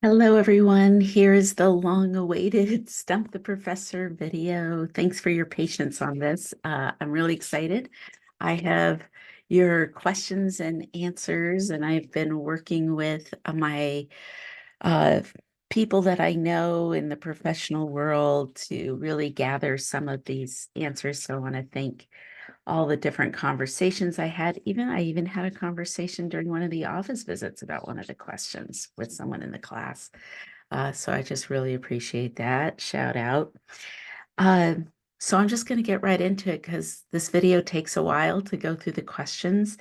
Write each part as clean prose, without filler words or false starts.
Hello, everyone. Here is the long-awaited Stump the Professor video. Thanks for your patience on this. I'm really excited. I have your questions and answers, and I've been working with my uh, people that I know in the professional world to really gather some of these answers. So I want to thank all the different conversations I had. I even had a conversation during one of the office visits about one of the questions with someone in the class. So I just really appreciate that. Shout out. Uh, so I'm just going to get right into it because this video takes a while to go through the questions.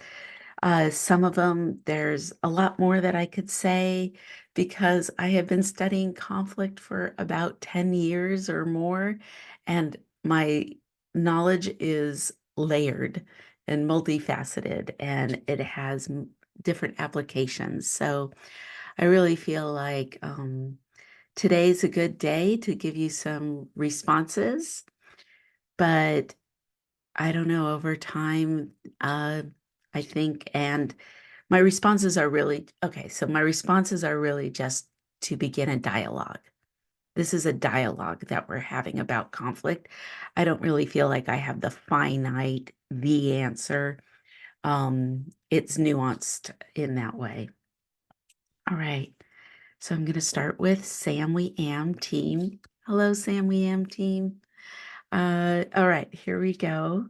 Some of them, there's a lot more that I could say because I have been studying conflict for about 10 years or more, and my knowledge is layered and multifaceted, and it has different applications. So I really feel like today's a good day to give you some responses, but I don't know, over time, I think, and my responses are really, okay, so my responses are really just to begin a dialogue. This is a dialogue that we're having about conflict. I don't really feel like I have the answer. It's nuanced in that way. All right. So I'm going to start with Sam We Am team. Hello, Sam We Am team. All right, here we go.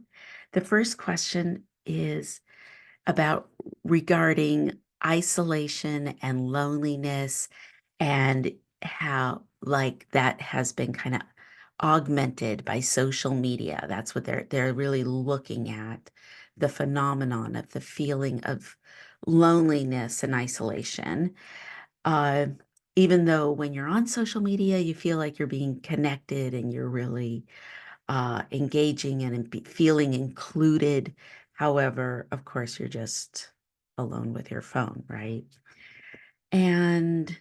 The first question is about regarding isolation and loneliness and how like that has been kind of augmented by social media. That's what they're really looking at, the phenomenon of the feeling of loneliness and isolation. Uh, Even though when you're on social media, you feel like you're being connected and you're really engaging and feeling included. However, of course, you're just alone with your phone, right? And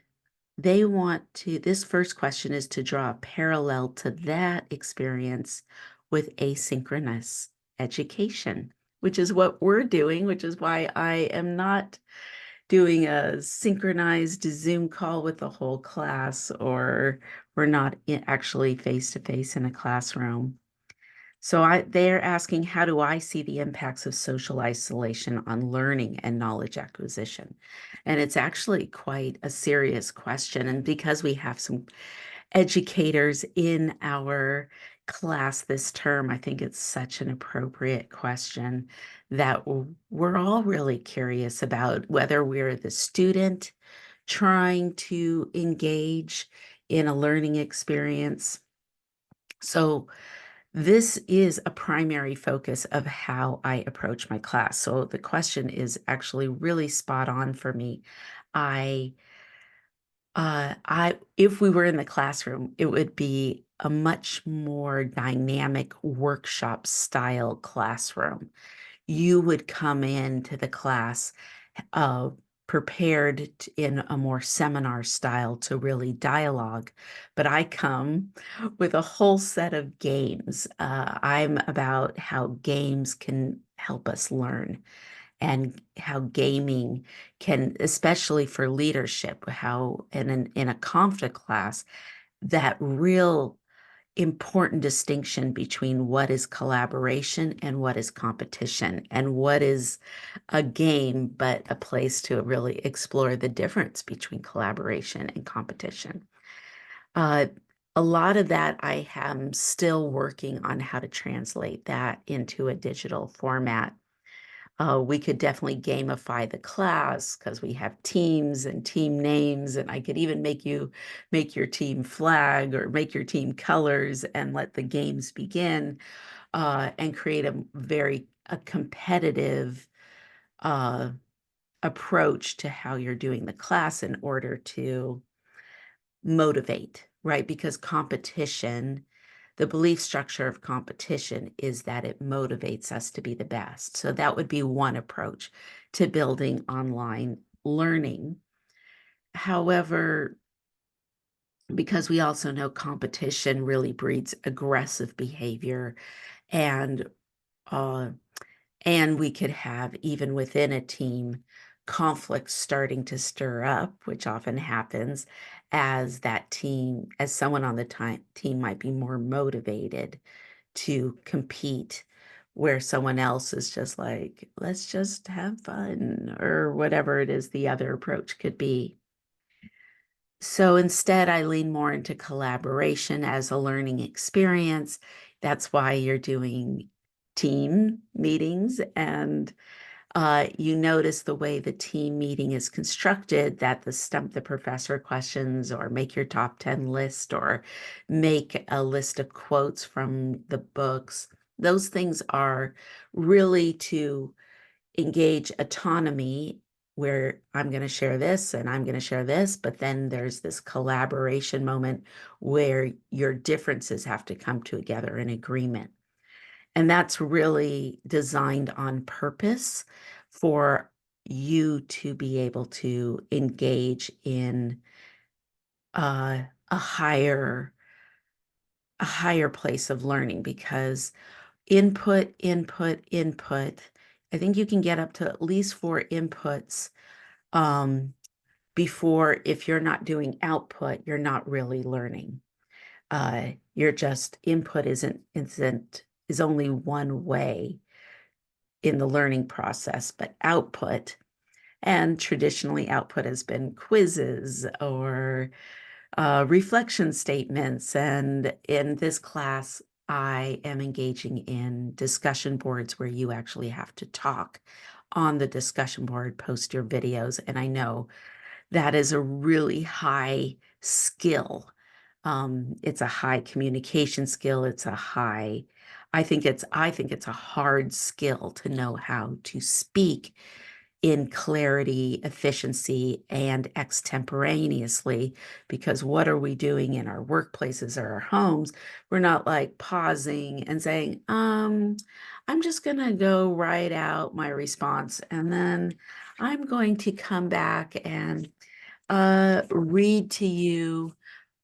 this first question is to draw a parallel to that experience with asynchronous education, which is what we're doing, which is why I am not doing a synchronized Zoom call with the whole class, or we're not actually face to face in a classroom. So they're asking, how do I see the impacts of social isolation on learning and knowledge acquisition? And it's actually quite a serious question. And because we have some educators in our class this term, I think it's such an appropriate question that we're all really curious about, whether we're the student trying to engage in a learning experience. So this is a primary focus of how I approach my class. So the question is actually really spot on for me. I, if we were in the classroom, it would be a much more dynamic workshop style classroom. You would come into the class uh, prepared in a more seminar style to really dialogue, but I come with a whole set of games. I'm about how games can help us learn and how gaming can, especially for leadership, how in a conflict class, that real important distinction between what is collaboration and what is competition, and what is a game, but a place to really explore the difference between collaboration and competition. Uh, a lot of that I am still working on how to translate that into a digital format. We could definitely gamify the class because we have teams and team names, and I could even make you make your team flag or make your team colors and let the games begin, and create a competitive uh, approach to how you're doing the class in order to motivate, right? Because competition, the belief structure of competition is that it motivates us to be the best. So that would be one approach to building online learning. However, because we also know competition really breeds aggressive behavior, and uh, and we could have, even within a team, conflict starting to stir up, which often happens as as someone on the team might be more motivated to compete, where someone else is just like, let's just have fun, or whatever it is the other approach could be. So instead, I lean more into collaboration as a learning experience. That's why you're doing team meetings, and you notice the way the team meeting is constructed, that the stump the professor questions, or make your top 10 list, or make a list of quotes from the books. Those things are really to engage autonomy, where I'm going to share this and I'm going to share this, but then there's this collaboration moment where your differences have to come together in agreement. And that's really designed on purpose for you to be able to engage in a higher place of learning, because input, input, input. I think you can get up to at least 4 inputs before, if you're not doing output, you're not really learning. You're just input is only one way in the learning process, but output, and traditionally output has been quizzes or reflection statements. And in this class, I am engaging in discussion boards where you actually have to talk on the discussion board, post your videos. And I know that is a really high skill. It's a high communication skill. I think it's a hard skill to know how to speak in clarity, efficiency, and extemporaneously, because what are we doing in our workplaces or our homes? We're not like pausing and saying, I'm just gonna go write out my response, and then I'm going to come back and read to you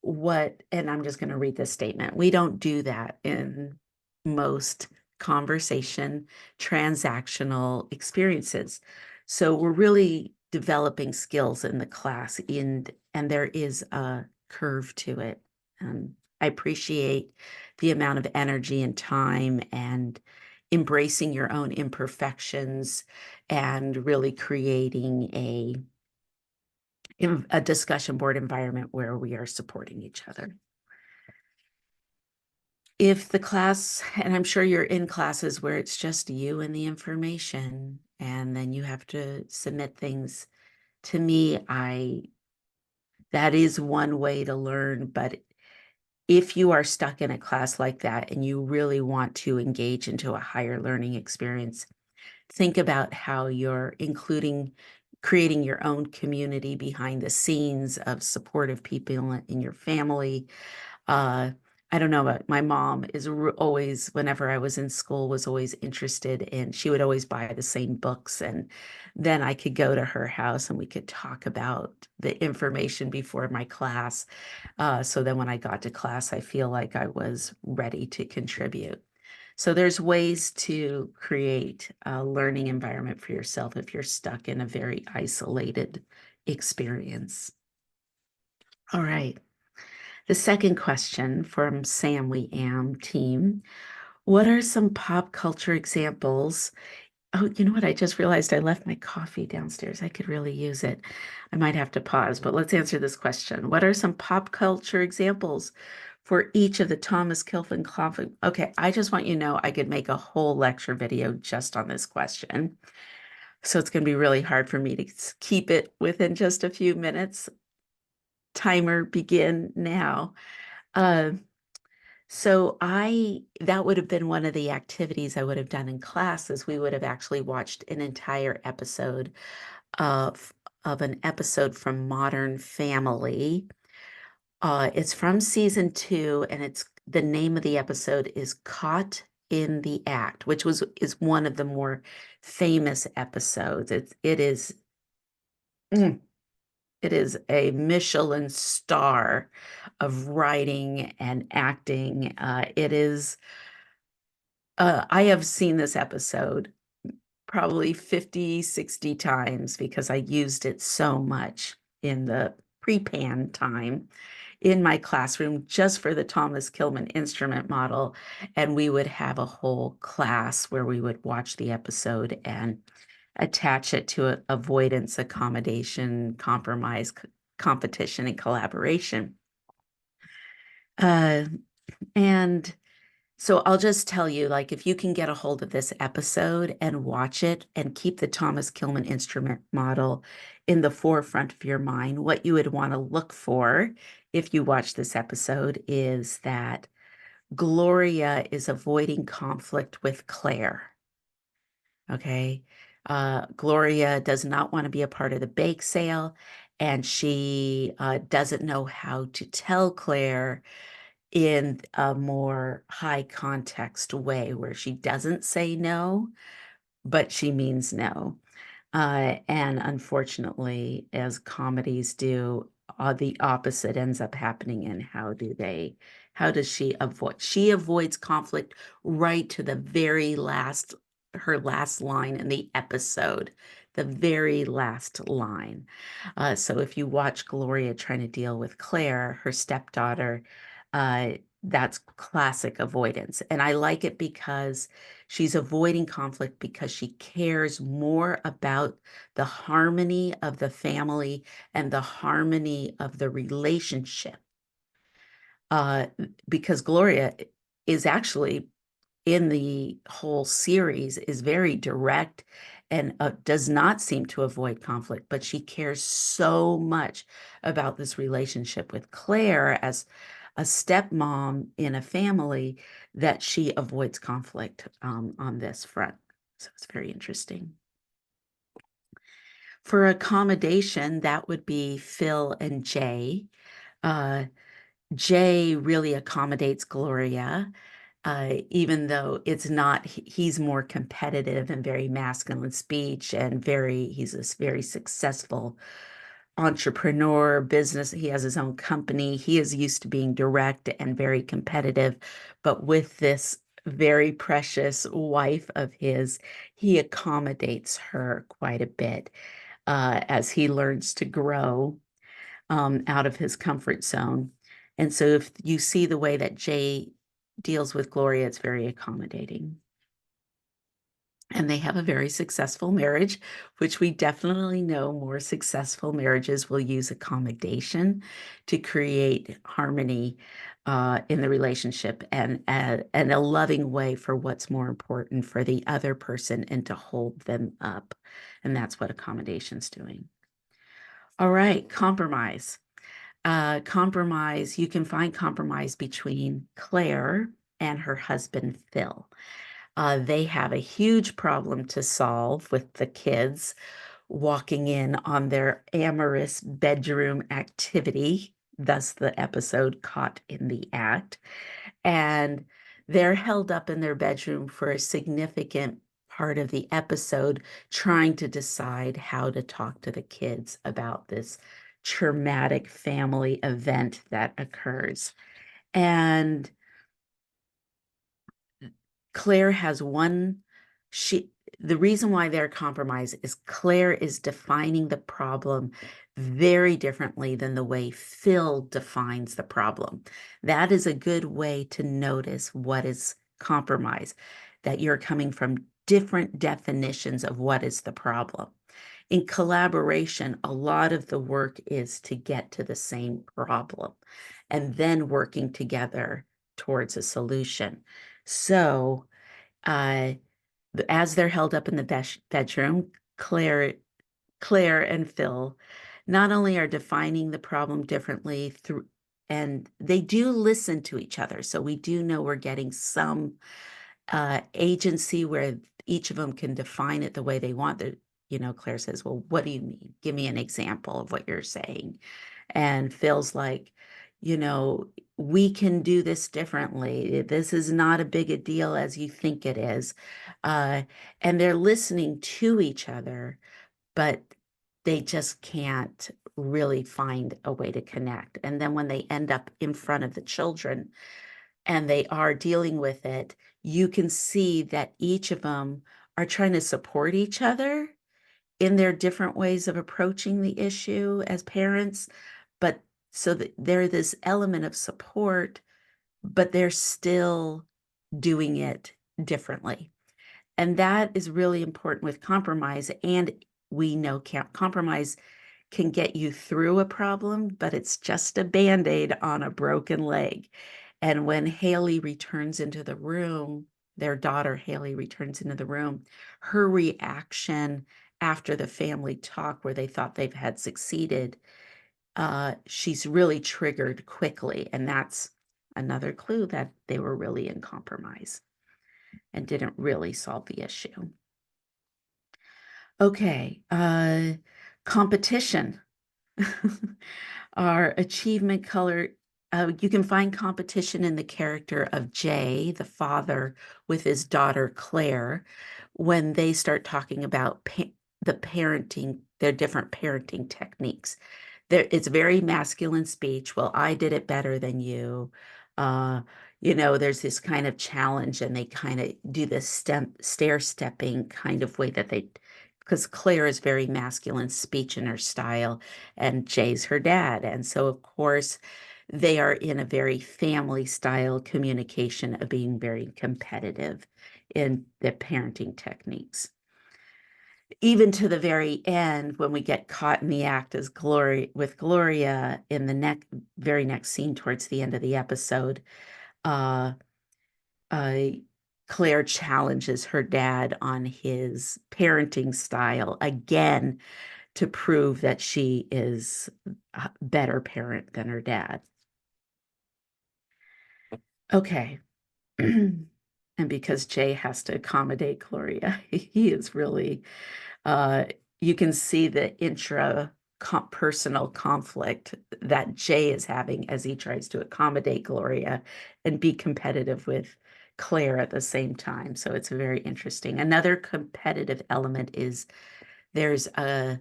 and I'm just going to read this statement. We don't do that in most conversation, transactional experiences. So we're really developing skills in the class, and there is a curve to it. I appreciate the amount of energy and time and embracing your own imperfections, and really creating a discussion board environment where we are supporting each other. If the class, and I'm sure you're in classes where it's just you and the information, and then you have to submit things to me, that is one way to learn. But if you are stuck in a class like that and you really want to engage into a higher learning experience, think about how you're creating your own community behind the scenes of supportive people in your family. I don't know, but my mom is always, whenever I was in school, was always interested in, she would always buy the same books. And then I could go to her house and we could talk about the information before my class. So then when I got to class, I feel like I was ready to contribute. So there's ways to create a learning environment for yourself if you're stuck in a very isolated experience. All right. The second question from Sam We Am team. What are some pop culture examples? Oh, you know what? I just realized I left my coffee downstairs. I could really use it. I might have to pause, but let's answer this question. What are some pop culture examples for each of the Thomas Kilfin conflict? Okay, I just want you to know I could make a whole lecture video just on this question. So it's going to be really hard for me to keep it within just a few minutes. Timer begin now. Uh, so that would have been one of the activities I would have done in classes. We would have actually watched an entire episode of an episode from Modern Family. It's from season 2, and the name of the episode is Caught in the Act, which is one of the more famous episodes. It is a Michelin star of writing and acting. I have seen this episode probably 50, 60 times because I used it so much in the pre-pan time in my classroom just for the Thomas Kilmann instrument model. And we would have a whole class where we would watch the episode and attach it to avoidance, accommodation, compromise, competition, and collaboration. And so I'll just tell you, like, if you can get a hold of this episode and watch it and keep the Thomas Kilmann instrument model in the forefront of your mind, what you would want to look for if you watch this episode is that Gloria is avoiding conflict with Claire. Okay. Gloria does not want to be a part of the bake sale, and she doesn't know how to tell Claire in a more high context way where she doesn't say no, but she means no. And unfortunately, as comedies do, the opposite ends up happening. And how does she avoid? She avoids conflict right to the very last, her last line in the episode, the very last line. So if you watch Gloria trying to deal with Claire, her stepdaughter, uh, that's classic avoidance. And I like it because she's avoiding conflict because she cares more about the harmony of the family and the harmony of the relationship. Because Gloria is actually in the whole series is very direct and does not seem to avoid conflict, but she cares so much about this relationship with Claire as a stepmom in a family that she avoids conflict on this front. So it's very interesting. For accommodation, that would be Phil and Jay. Uh, Jay really accommodates Gloria, even though it's not, he's more competitive and very masculine speech and he's a very successful entrepreneur, business. He has his own company. He is used to being direct and very competitive, but with this very precious wife of his, he accommodates her quite a bit as he learns to grow out of his comfort zone. And so if you see the way that Jay deals with Gloria, it's very accommodating. And they have a very successful marriage, which we definitely know more successful marriages will use accommodation to create harmony in the relationship and a loving way for what's more important for the other person and to hold them up. And that's what accommodation's doing. All right, compromise. Compromise, you can find compromise between Claire and her husband, Phil. They have a huge problem to solve with the kids walking in on their amorous bedroom activity, thus the episode Caught in the Act. And they're held up in their bedroom for a significant part of the episode, trying to decide how to talk to the kids about this traumatic family event that occurs. And Claire has the reason why they're compromised is Claire is defining the problem very differently than the way Phil defines the problem. That is a good way to notice what is compromise, that you're coming from different definitions of what is the problem. In collaboration, a lot of the work is to get to the same problem and then working together towards a solution. So, as they're held up in the bedroom, Claire and Phil not only are defining the problem differently and they do listen to each other. So we do know we're getting some agency where each of them can define it the way they want. Claire says, well, what do you mean? Give me an example of what you're saying. And Phil's like, we can do this differently. This is not a big a deal as you think it is. And they're listening to each other, but they just can't really find a way to connect. And then when they end up in front of the children and they are dealing with it, you can see that each of them are trying to support each other in their different ways of approaching the issue as parents, but so that there's this element of support, but they're still doing it differently. And that is really important with compromise. And we know compromise can get you through a problem, but it's just a Band-Aid on a broken leg. And when Haley returns into the room, their daughter Haley returns into the room, her reaction after the family talk where they thought they've had succeeded, she's really triggered quickly. And that's another clue that they were really in compromise and didn't really solve the issue. Okay, competition. Our achievement color, you can find competition in the character of Jay, the father, with his daughter Claire, when they start talking about the parenting, their different parenting techniques. It's very masculine speech. Well, I did it better than you. Uh, there's this kind of challenge, and they kind of do this stair-stepping kind of way that because Claire is very masculine speech in her style, and Jay's her dad. And so, of course, they are in a very family style communication of being very competitive in the parenting techniques. Even to the very end, when we get caught in the act as Gloria in the very next scene towards the end of the episode, uh, uh, Claire challenges her dad on his parenting style again to prove that she is a better parent than her dad. Okay. And because Jay has to accommodate Gloria, he is really, you can see the personal conflict that Jay is having as he tries to accommodate Gloria and be competitive with Claire at the same time. So it's very interesting. Another competitive element is there's like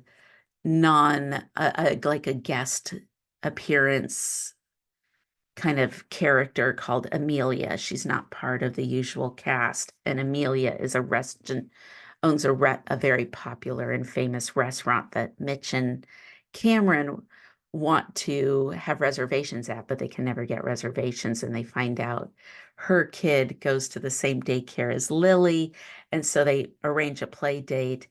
a guest appearance kind of character called Amelia. She's not part of the usual cast, and Amelia is owns a very popular and famous restaurant that Mitch and Cameron want to have reservations at, but they can never get reservations, and they find out her kid goes to the same daycare as Lily, and so they arrange a play date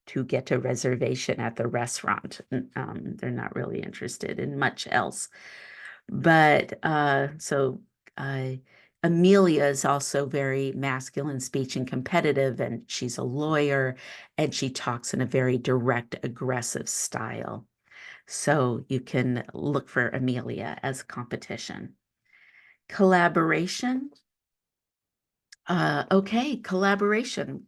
to get a reservation at the restaurant. They're not really interested in much else. But Amelia is also very masculine speech and competitive, and she's a lawyer, and she talks in a very direct, aggressive style. So you can look for Amelia as competition. Collaboration. Okay, collaboration.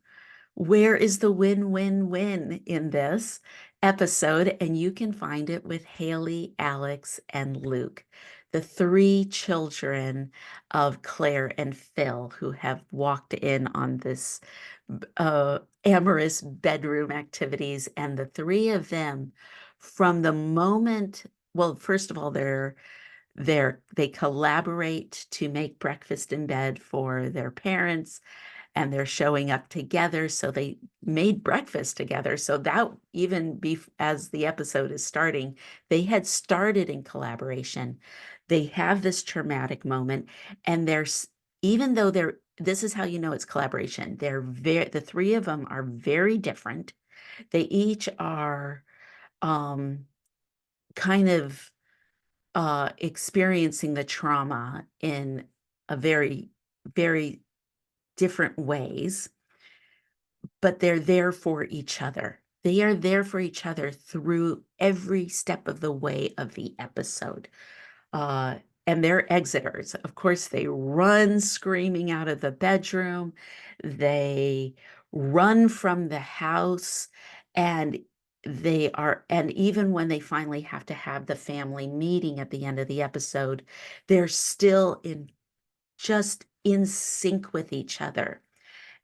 Where is the win-win-win in this episode? And you can find it with Haley, Alex, and Luke, the three children of Claire and Phil, who have walked in on this amorous bedroom activities. And the three of them, from the moment, well, first of all, they collaborate to make breakfast in bed for their parents, and they're showing up together. So they made breakfast together. So that even as the episode is starting, they had started in collaboration. They have this traumatic moment, and even though this is how you know it's collaboration. The three of them are very different. They each are kind of experiencing the trauma in a very, very different ways, but they're there for each other. They are there for each other through every step of the way of the episode. Uh, and they're exiters. Of course, they run screaming out of the bedroom. They run from the house, and and even when they finally have to have the family meeting at the end of the episode, they're still just in sync with each other.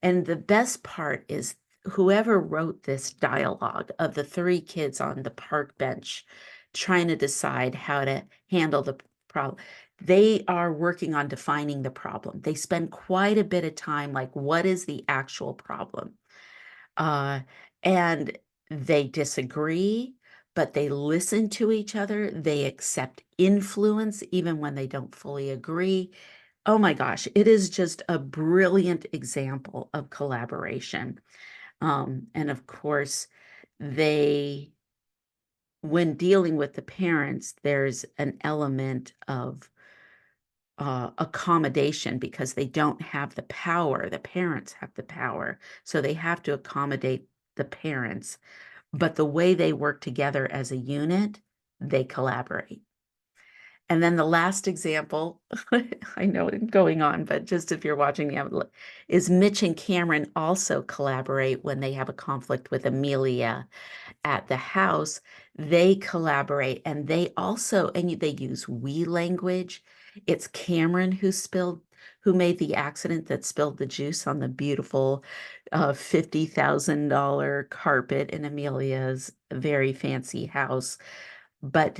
And the best part is whoever wrote this dialogue of the three kids on the park bench trying to decide how to handle the problem, they are working on defining the problem. They spend quite a bit of time like, what is the actual problem? Uh, and they disagree, but they listen to each other. They accept influence even when they don't fully agree. Oh my gosh, it is just a brilliant example of collaboration. And of course, they, when dealing with the parents, there's an element of accommodation because they don't have the power. The parents have the power. So they have to accommodate the parents. But the way they work together as a unit, they collaborate. And then the last example, I know I'm going on, but just if you're watching the is Mitch and Cameron also collaborate when they have a conflict with Amelia at the house. They collaborate and they also, and they use we language. It's Cameron who made the accident that spilled the juice on the beautiful $50,000 carpet in Amelia's very fancy house. But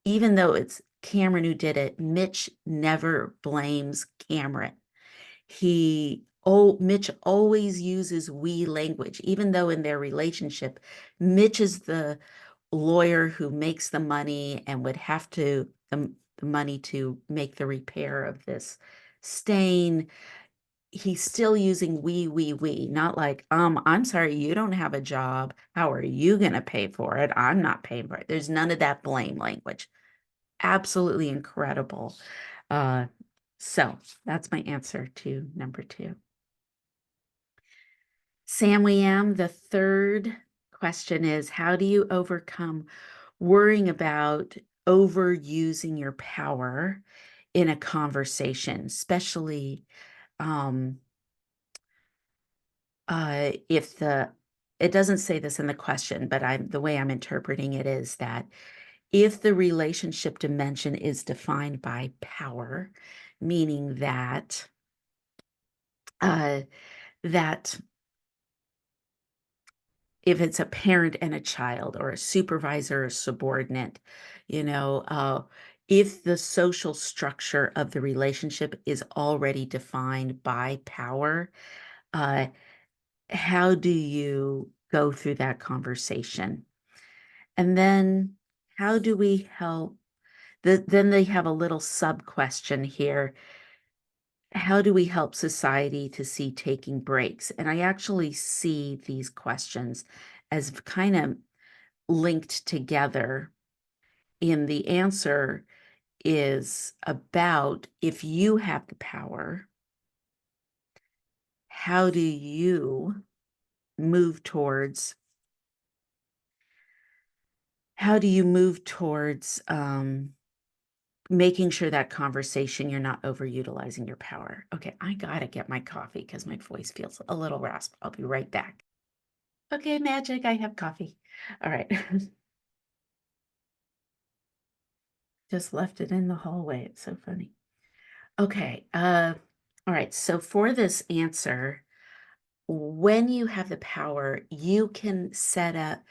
even though it's Cameron who did it, Mitch never blames Cameron. Mitch always uses we language, even though in their relationship, Mitch is the lawyer who makes the money and would have the money to make the repair of this stain. He's still using we, not like, I'm sorry, you don't have a job. How are you going to pay for it? I'm not paying for it. There's none of that blame language. Absolutely incredible. Uh, so that's my answer to number 2. Sam Wiam, the third question is, how do you overcome worrying about overusing your power in a conversation, especially if it doesn't say this in the question, but the way I'm interpreting it is that if the relationship dimension is defined by power, meaning that that if it's a parent and a child or a supervisor or subordinate, you know, if the social structure of the relationship is already defined by power, uh, how do you go through that conversation? And then how do we help? Then they have a little sub question here. How do we help society to see taking breaks? And I actually see these questions as kind of linked together. In the answer is about if you have the power, how do you move towards making sure that conversation, you're not overutilizing your power. Okay, I gotta get my coffee because my voice feels a little raspy. I'll be right back. Okay, magic, I have coffee. All right. Just left it in the hallway. It's so funny. Okay, all right. So for this answer, when you have the power, you can set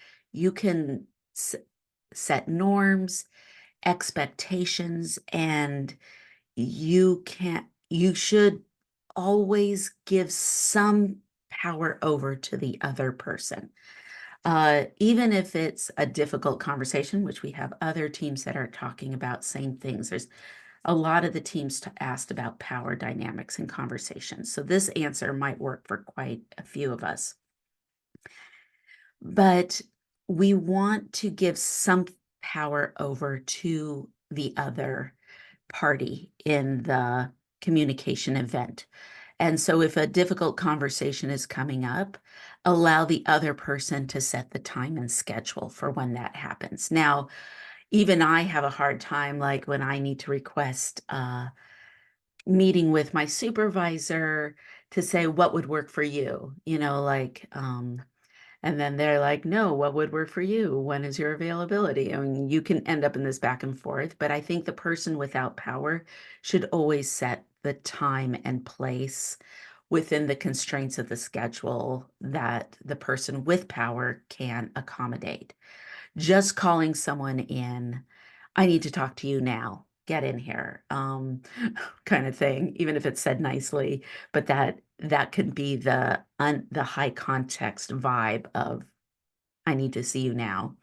norms, expectations, and you should always give some power over to the other person. Even if it's a difficult conversation, which we have other teams that are talking about same things. There's a lot of the teams asked about power dynamics in conversations. So this answer might work for quite a few of us. But we want to give some power over to the other party in the communication event. And so if a difficult conversation is coming up, allow the other person to set the time and schedule for when that happens. Now, even I have a hard time, like when I need to request a meeting with my supervisor to say what would work for you, and then they're like, no, what would work for you? When is your availability? I mean, you can end up in this back and forth, but I think the person without power should always set the time and place within the constraints of the schedule that the person with power can accommodate. Just calling someone in, I need to talk to you now. get in here, kind of thing, even if it's said nicely, but that can be the high context vibe of, I need to see you now.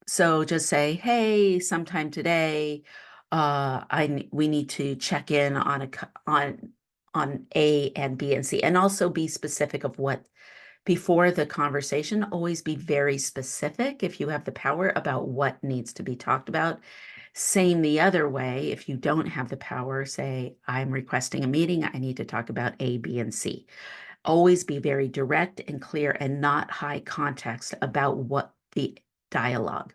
So just say, hey, sometime today, we need to check in on on A and B and C, and also be specific of what before the conversation. Always be very specific if you have the power about what needs to be talked about. Same the other way, if you don't have the power, say, I'm requesting a meeting. I need to talk about A, B, and C. Always be very direct and clear and not high context about what the dialogue.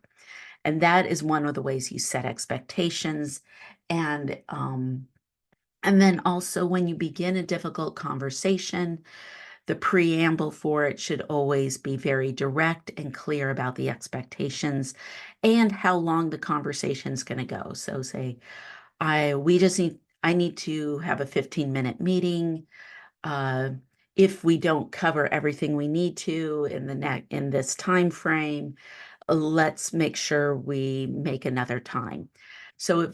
And that is one of the ways you set expectations. And then also when you begin a difficult conversation, the preamble for it should always be very direct and clear about the expectations and how long the conversation is going to go. So say, I need to have a 15-minute meeting. Uh, if we don't cover everything we need to in this time frame, let's make sure we make another time. So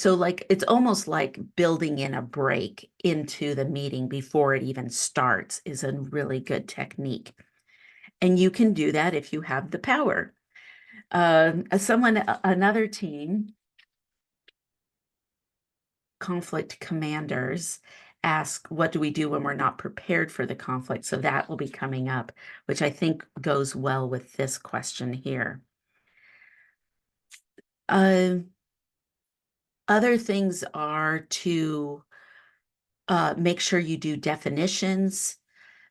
like it's almost like building in a break into the meeting before it even starts is a really good technique. And you can do that if you have the power. Another team, conflict commanders, ask, what do we do when we're not prepared for the conflict? So that will be coming up, which I think goes well with this question here. Other things are to make sure you do definitions,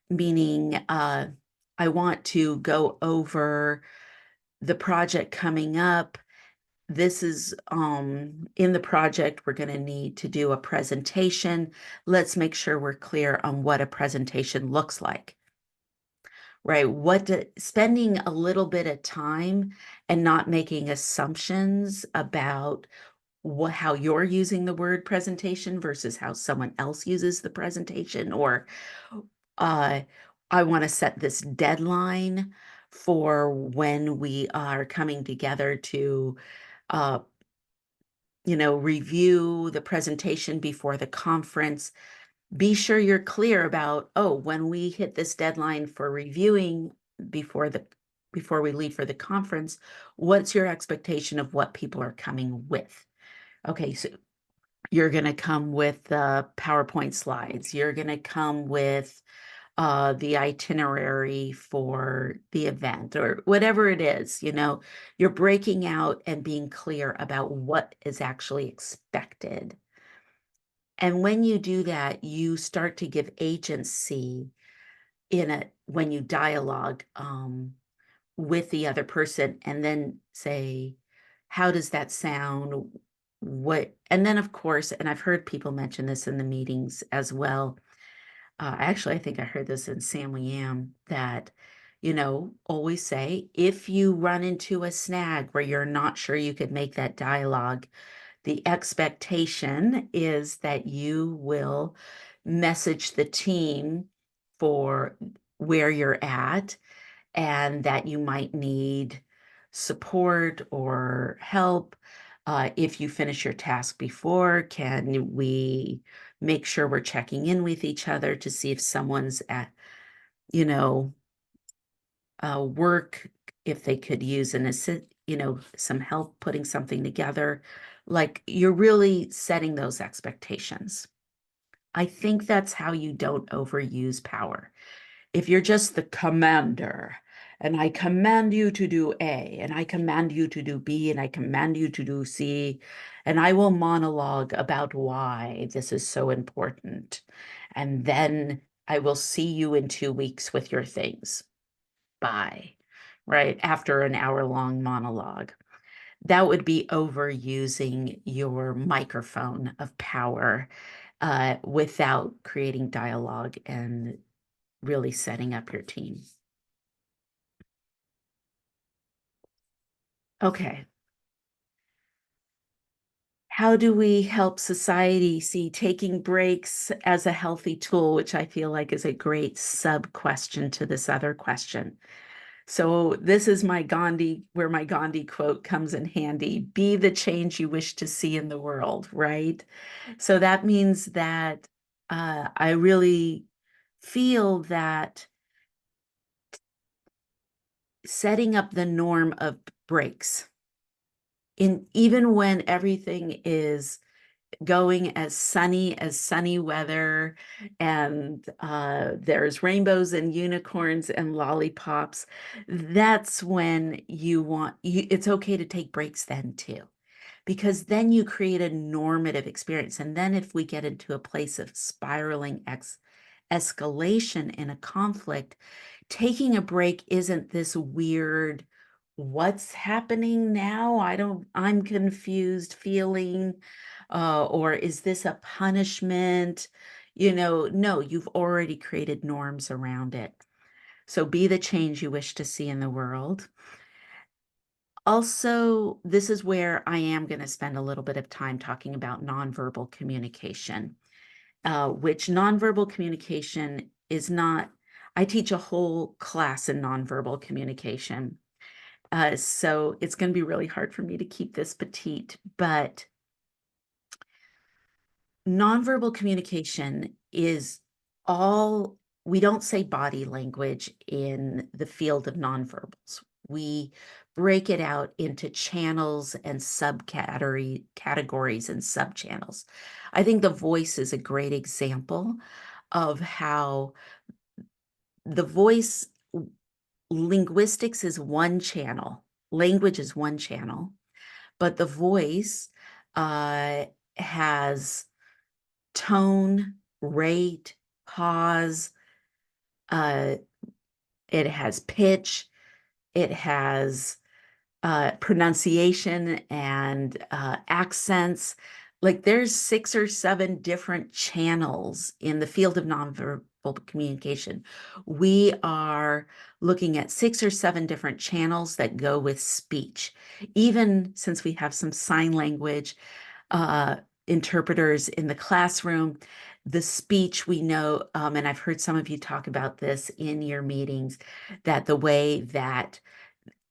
meaning I want to go over the project coming up. This is in the project, we're going to need to do a presentation. Let's make sure we're clear on what a presentation looks like, right? Spending a little bit of time and not making assumptions about how you're using the word presentation versus how someone else uses the presentation, or uh, I want to set this deadline for when we are coming together to uh, review the presentation before the conference. Be sure you're clear about, oh, when we hit this deadline for reviewing before we leave for the conference, what's your expectation of what people are coming with? Okay, so you're going to come with the PowerPoint slides. You're going to come with the itinerary for the event or whatever it is. You're breaking out and being clear about what is actually expected. And when you do that, you start to give agency when you dialogue with the other person, and then say, how does that sound? And then of course, and I've heard people mention this in the meetings as well. Actually, I think I heard this in Sam Yam, that, always say, if you run into a snag where you're not sure you could make that dialogue, the expectation is that you will message the team for where you're at and that you might need support or help. If you finish your task before, can we make sure we're checking in with each other to see if someone's at, work, if they could use some help putting something together. Like, you're really setting those expectations. I think that's how you don't overuse power. If you're just the commander, and I command you to do A, and I command you to do B, and I command you to do C, and I will monologue about why this is so important, and then I will see you in 2 weeks with your things. Bye. Right? After an hour-long monologue. That would be overusing your microphone of power without creating dialogue and really setting up your team. Okay. How do we help society see taking breaks as a healthy tool, which I feel like is a great sub question to this other question. So this is my Gandhi, where my Gandhi quote comes in handy. Be the change you wish to see in the world, right? So that means that I really feel that setting up the norm of breaks, in even when everything is going as sunny weather, and there's rainbows and unicorns and lollipops, that's when it's okay to take breaks then too, because then you create a normative experience. And then if we get into a place of spiraling escalation in a conflict, taking a break isn't this weird, what's happening now? I'm confused feeling, or is this a punishment? No, you've already created norms around it. So be the change you wish to see in the world. Also, this is where I am going to spend a little bit of time talking about nonverbal communication, which nonverbal communication is not, I teach a whole class in nonverbal communication. So it's going to be really hard for me to keep this petite, but nonverbal communication is all, we don't say body language in the field of nonverbals. We break it out into channels and categories and subchannels. I think the voice is a great example of how the voice, linguistics is one channel, language is one channel, but the voice has tone, rate, pause, uh, it has pitch, it has pronunciation and accents. Like there's 6 or 7 different channels in the field of nonverbal communication. We are looking at 6 or 7 different channels that go with speech. Even since we have some sign language uh, interpreters in the classroom, the speech we know, and I've heard some of you talk about this in your meetings, that the way that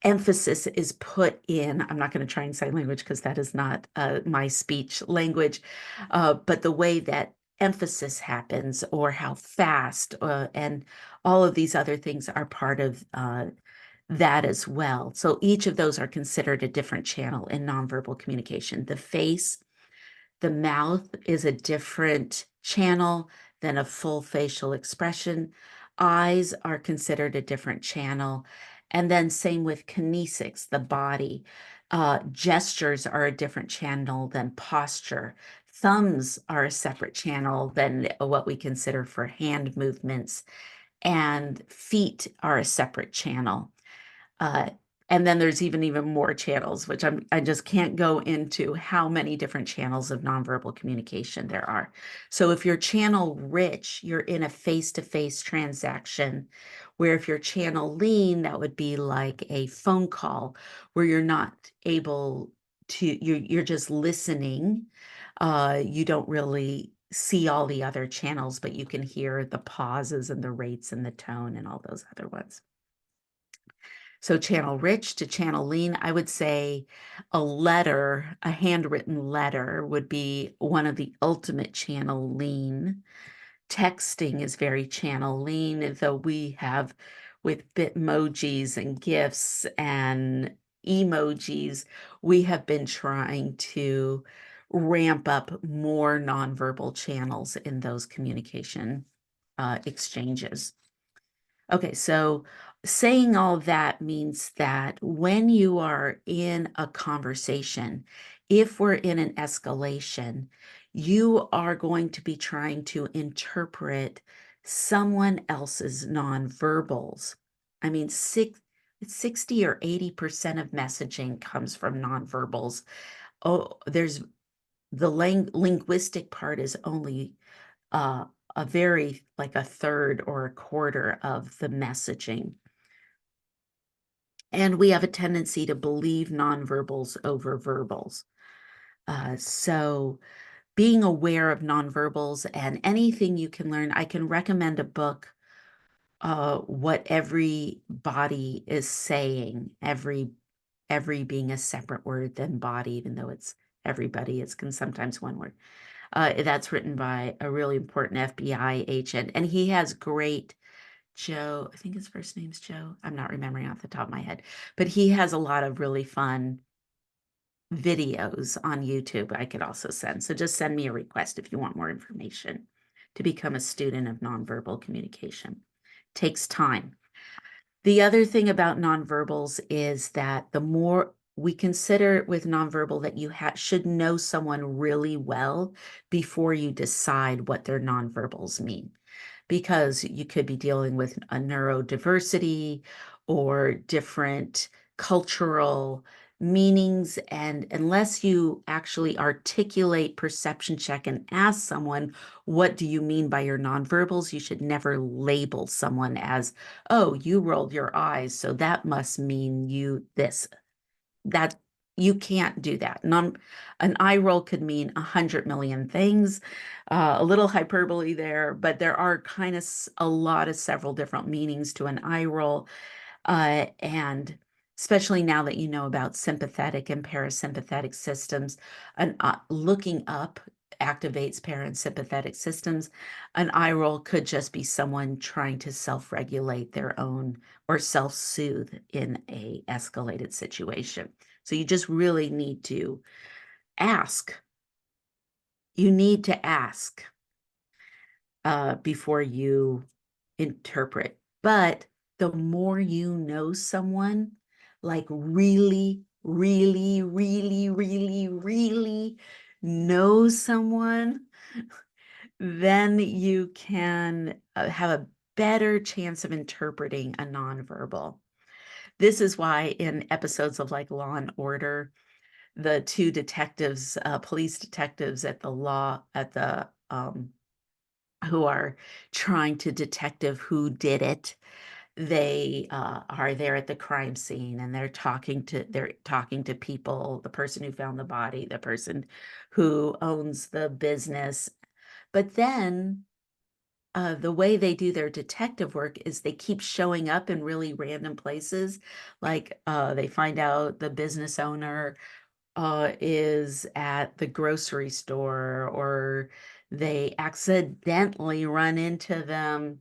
emphasis is put in, I'm not going to try and sign language because that is not my speech language, but the way that emphasis happens, or how fast, and all of these other things are part of that as well. So each of those are considered a different channel in nonverbal communication. The mouth is a different channel than a full facial expression. Eyes are considered a different channel. And then same with kinesics, the body. Gestures are a different channel than posture. Thumbs are a separate channel than what we consider for hand movements. And feet are a separate channel. Uh, and then there's even more channels, which I just can't go into how many different channels of nonverbal communication there are. So if you're channel rich, you're in a face-to-face transaction, where if you're channel lean, that would be like a phone call where you're not able to, you're just listening. You don't really see all the other channels, but you can hear the pauses and the rates and the tone and all those other ones. So channel rich to channel lean, I would say a handwritten letter would be one of the ultimate channel lean. Texting is very channel lean, though we have with Bitmojis and GIFs and emojis, we have been trying to ramp up more nonverbal channels in those communication exchanges. Okay, so saying all that means that when you are in a conversation, if we're in an escalation, you are going to be trying to interpret someone else's nonverbals. I mean, 60 or 80% of messaging comes from nonverbals. Oh, there's the linguistic part is only uh, a very, like a third or a quarter of the messaging. And we have a tendency to believe nonverbals over verbals. So being aware of nonverbals and anything you can learn, I can recommend a book what every body is saying, every being a separate word than body, even though it's everybody, it's can sometimes one word. That's written by a really important FBI agent, and he has great Joe, I think his first name's Joe. I'm not remembering off the top of my head, but he has a lot of really fun videos on YouTube I could also send. So just send me a request if you want more information to become a student of nonverbal communication. Takes time. The other thing about nonverbals is that the more we consider with nonverbal that you should know someone really well before you decide what their nonverbals mean, because you could be dealing with a neurodiversity or different cultural meanings. And unless you actually articulate, perception check, and ask someone, what do you mean by your nonverbals? You should never label someone as, oh, you rolled your eyes, so that must mean you this. That you can't do that. An eye roll could mean 100 million things, a little hyperbole there, but there are kind of a lot of several different meanings to an eye roll. And especially now that you know about sympathetic and parasympathetic systems, and looking up activates parasympathetic systems. An eye roll could just be someone trying to self-regulate their own or self-soothe in a escalated situation. So you just really need to ask. You need to ask before you interpret. But the more you know someone, like really, really, really, really, really know someone, then you can have a better chance of interpreting a nonverbal. This is why in episodes of like Law and Order, the two detectives, police detectives at the who are trying to detective who did it, they are there at the crime scene and they're talking to people, the person who found the body, the person who owns the business. But then the way they do their detective work is they keep showing up in really random places. Like they find out the business owner is at the grocery store, or they accidentally run into them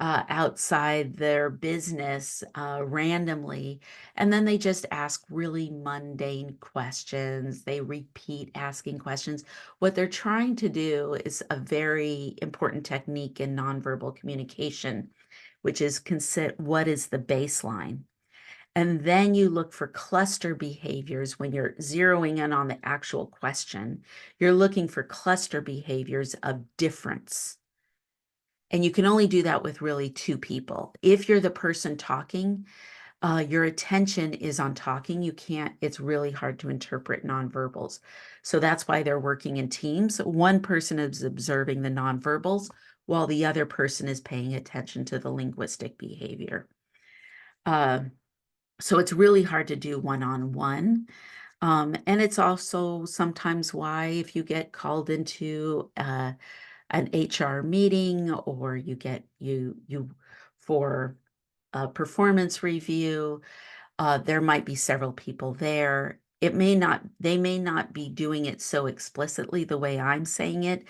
outside their business randomly. And then they just ask really mundane questions. They repeat asking questions. What they're trying to do is a very important technique in nonverbal communication, which is what is the baseline? And then you look for cluster behaviors when you're zeroing in on the actual question. You're looking for cluster behaviors of difference. And you can only do that with really two people. If you're the person talking, your attention is on talking. You can't, it's really hard to interpret nonverbals. So that's why they're working in teams. One person is observing the nonverbals while the other person is paying attention to the linguistic behavior. So it's really hard to do one-on-one. And it's also sometimes why if you get called into an HR meeting, or you get you for a performance review, there might be several people there. They may not be doing it so explicitly the way I'm saying it,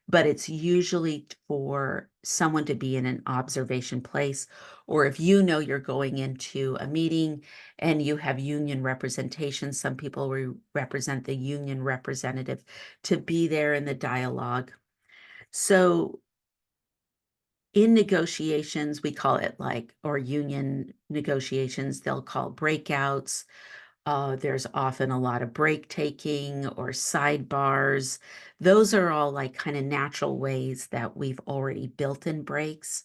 but it's usually for someone to be in an observation place. Or if you know you're going into a meeting and you have union representation, some people represent the union representative to be there in the dialogue. So in negotiations, we call it or union negotiations, they'll call breakouts. There's often a lot of break taking or sidebars. Those are all like kind of natural ways that we've already built in breaks.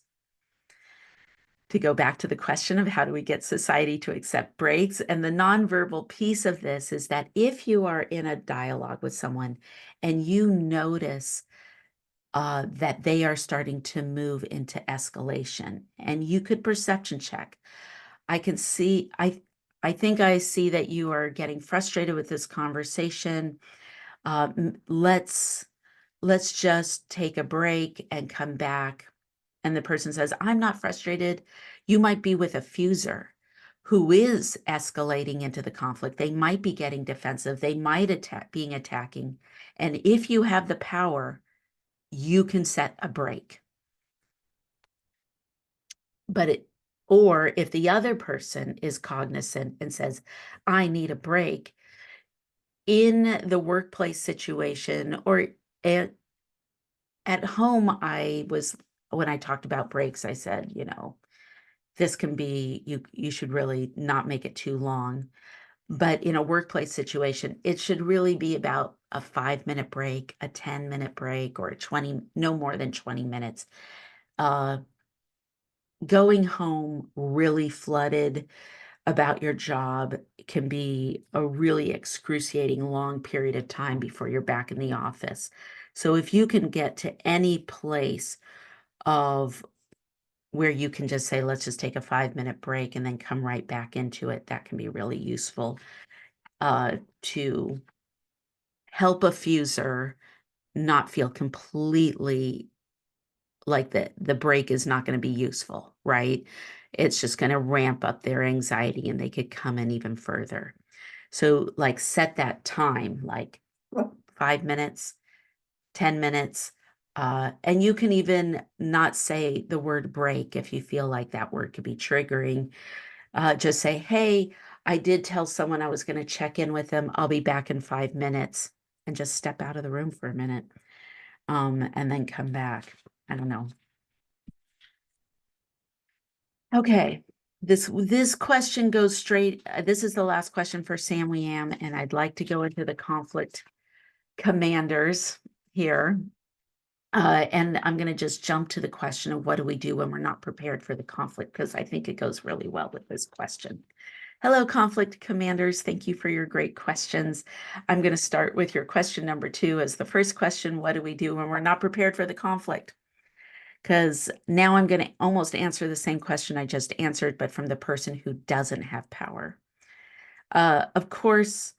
To go back to the question of how do we get society to accept breaks, and the nonverbal piece of this is that if you are in a dialogue with someone and you notice that they are starting to move into escalation, and you could perception check. I can see, I think I see that you are getting frustrated with this conversation. Let's just take a break and come back and the person says, I'm not frustrated, you might be with a fuser who is escalating into the conflict. They might be getting defensive. They might being attacking. And if you have the power, you can set a break. Or if the other person is cognizant and says, I need a break, in the workplace situation or at, at home, when I talked about breaks, I said, this can be, you should really not make it too long. But in a workplace situation, it should really be about a 5-minute break, a 10-minute break, or no more than 20 minutes. Going home really flooded about your job can be a really excruciating long period of time before you're back in the office. So if you can get to any place of where you can just say, let's just take a 5-minute break and then come right back into it, that can be really useful to help a fuser not feel completely like the break is not going to be useful, right? It's just going to ramp up their anxiety and they could come in even further. So like set that time, like 5 minutes, 10 minutes. And you can even not say the word break if you feel like that word could be triggering. Just say, hey, I did tell someone I was going to check in with them. I'll be back in 5 minutes, and just step out of the room for a minute and then come back. I don't know. Okay. This question goes straight. This is the last question for Sam Weam, and I'd like to go into the conflict commanders here. And I'm going to just jump to the question of what do we do when we're not prepared for the conflict, because I think it goes really well with this question. Hello, conflict commanders. Thank you for your great questions. I'm going to start with your question number 2 as the first question. What do we do when we're not prepared for the conflict? Because now I'm going to almost answer the same question I just answered, but from the person who doesn't have power. Of course,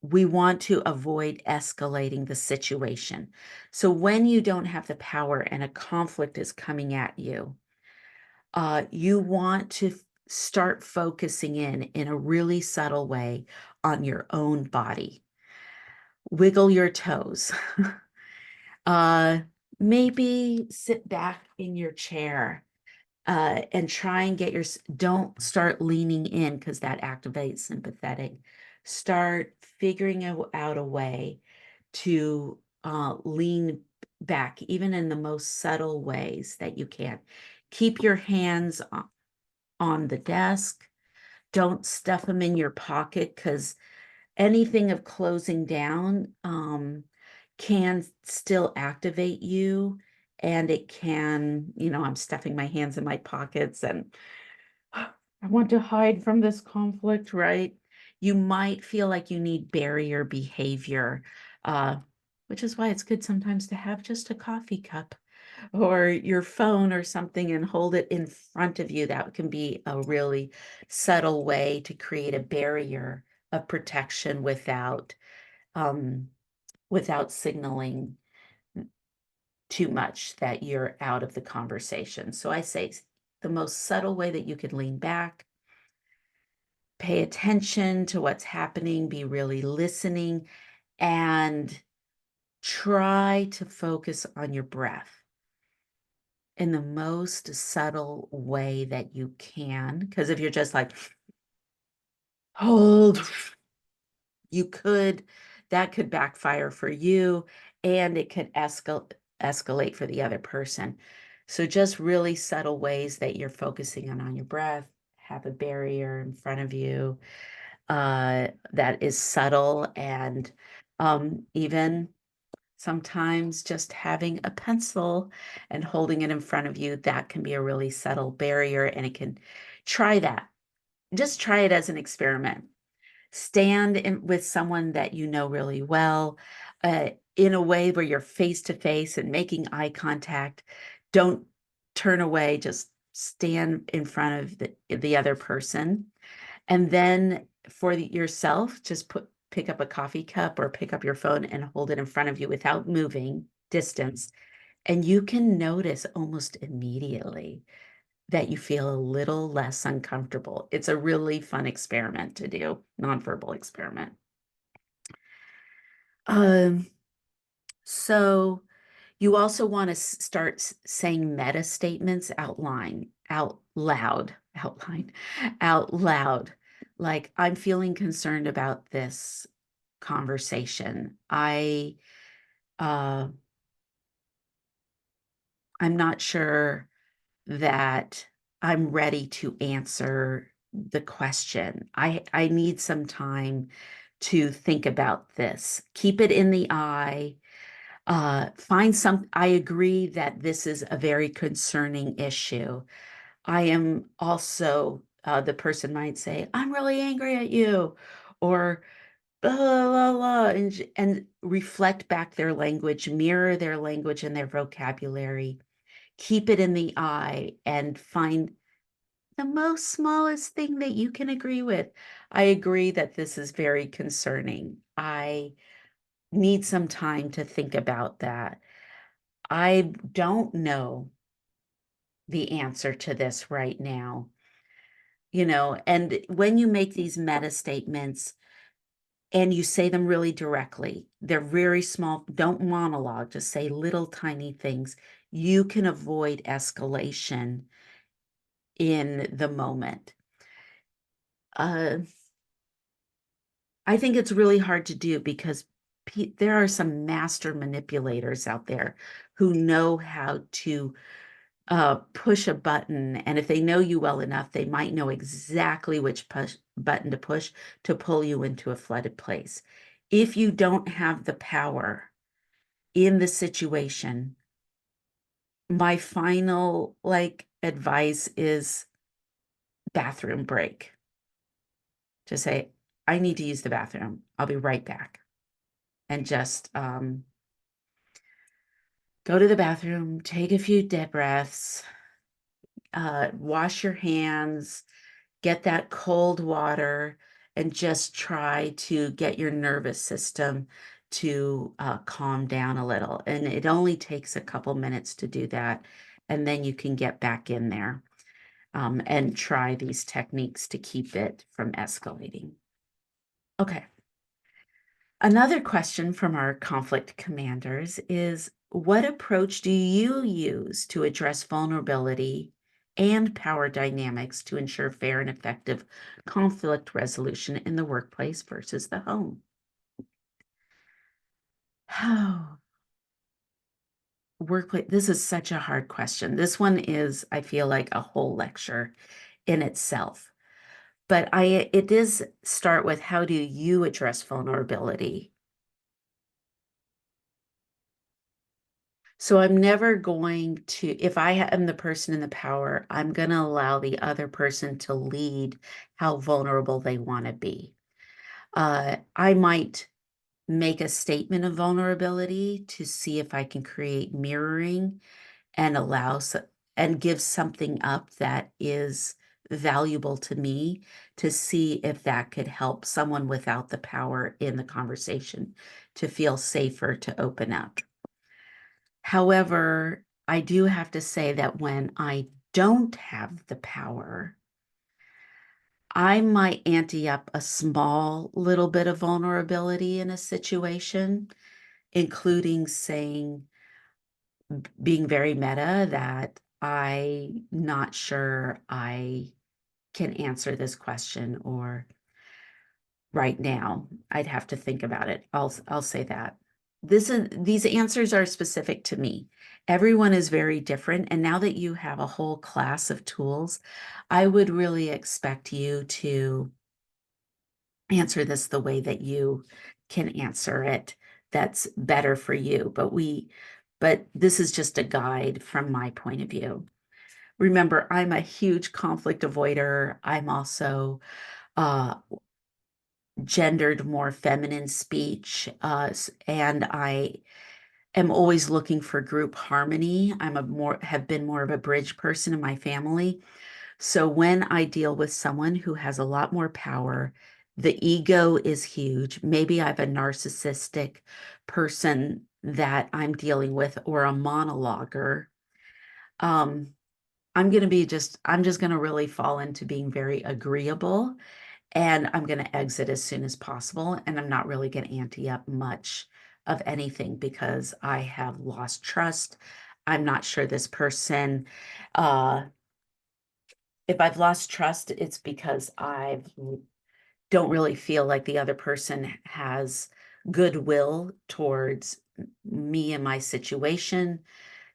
we want to avoid escalating the situation. So when you don't have the power and a conflict is coming at you, you want to start focusing in a really subtle way on your own body. Wiggle your toes. Maybe sit back in your chair and try and don't start leaning in because that activates sympathetic. Start figuring out a way to lean back, even in the most subtle ways that you can. Keep your hands on the desk. Don't stuff them in your pocket, because anything of closing down can still activate you. And it can, I'm stuffing my hands in my pockets and I want to hide from this conflict, right? You might feel like you need barrier behavior, which is why it's good sometimes to have just a coffee cup or your phone or something and hold it in front of you. That can be a really subtle way to create a barrier of protection without signaling too much that you're out of the conversation. So I say the most subtle way that you could lean back, pay attention to what's happening, be really listening, and try to focus on your breath in the most subtle way that you can. Because if you're just like, hold, that could backfire for you, and it could escalate for the other person. So just really subtle ways that you're focusing on your breath, have a barrier in front of you that is subtle, and even sometimes just having a pencil and holding it in front of you, that can be a really subtle barrier, and it can try that. Just try it as an experiment. Stand with someone that you know really well in a way where you're face to face and making eye contact. Don't turn away, just stand in front of the other person. And then for yourself, just pick up a coffee cup or pick up your phone and hold it in front of you without moving distance. And you can notice almost immediately that you feel a little less uncomfortable. It's a really fun experiment to do, nonverbal experiment. Um, so you also want to start saying meta statements out loud. Like, I'm feeling concerned about this conversation. Uh, I'm not sure that I'm ready to answer the question. I need some time to think about this. Keep it in the eye. I agree that this is a very concerning issue. I am also, the person might say, I'm really angry at you, or blah, blah, blah, and reflect back their language, mirror their language and their vocabulary, keep it in the eye, and find the most smallest thing that you can agree with. I agree that this is very concerning. I need some time to think about that. I don't know the answer to this right now, and when you make these meta statements and you say them really directly, they're very small, don't monologue, just say little tiny things. You can avoid escalation in the moment. I think it's really hard to do because there are some master manipulators out there who know how to push a button. And if they know you well enough, they might know exactly which button to push to pull you into a flooded place. If you don't have the power in the situation, my final advice is bathroom break. Just say, I need to use the bathroom. I'll be right back. And just go to the bathroom, take a few deep breaths, wash your hands, get that cold water, and just try to get your nervous system to calm down a little. And it only takes a couple minutes to do that. And then you can get back in there and try these techniques to keep it from escalating. Okay. Another question from our conflict commanders is, what approach do you use to address vulnerability and power dynamics to ensure fair and effective conflict resolution in the workplace versus the home? Oh, workplace, this is such a hard question. This one is, I feel like, a whole lecture in itself. But it does start with, how do you address vulnerability? So I'm never going to, if I am the person in the power, I'm going to allow the other person to lead how vulnerable they want to be. I might make a statement of vulnerability to see if I can create mirroring and and give something up that is valuable to me, to see if that could help someone without the power in the conversation to feel safer to open up. However, I do have to say that when I don't have the power, I might ante up a small little bit of vulnerability in a situation, including being very meta, that I'm not sure I can answer this question, or right now I'd have to think about it. I'll say that. These answers are specific to me. Everyone is very different, and now that you have a whole class of tools, I would really expect you to answer this the way that you can answer it. That's better for you. But this is just a guide from my point of view. Remember, I'm a huge conflict avoider. I'm also uh, gendered more feminine speech, and I am always looking for group harmony. Have been more of a bridge person in my family. So when I deal with someone who has a lot more power, the ego is huge. Maybe I have a narcissistic person that I'm dealing with or a monologuer, I'm just going to really fall into being very agreeable, and I'm going to exit as soon as possible. And I'm not really going to ante up much of anything because I have lost trust. I'm not sure this person, uh, if I've lost trust, it's because I don't really feel like the other person has goodwill towards me and my situation.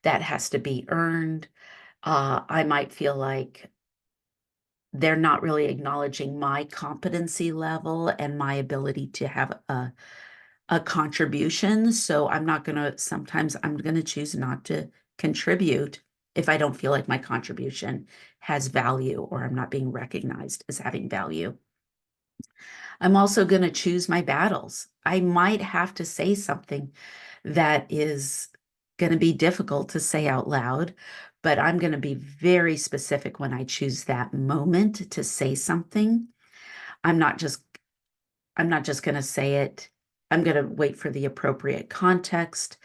That has to be earned. I might feel like they're not really acknowledging my competency level and my ability to have a contribution. So sometimes I'm going to choose not to contribute if I don't feel like my contribution has value or I'm not being recognized as having value. I'm also going to choose my battles. I might have to say something that is going to be difficult to say out loud, but I'm going to be very specific when I choose that moment to say something. I'm not just I'm not just going to say it. I'm going to wait for the appropriate context.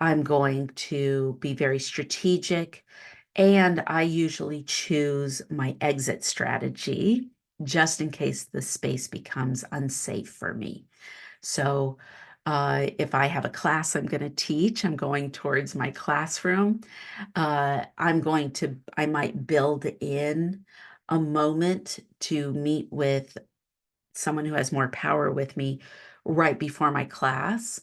I'm going to be very strategic, and I usually choose my exit strategy just in case the space becomes unsafe for me. So if I have a class I'm going to teach, I'm going towards my classroom. I might build in a moment to meet with someone who has more power with me right before my class.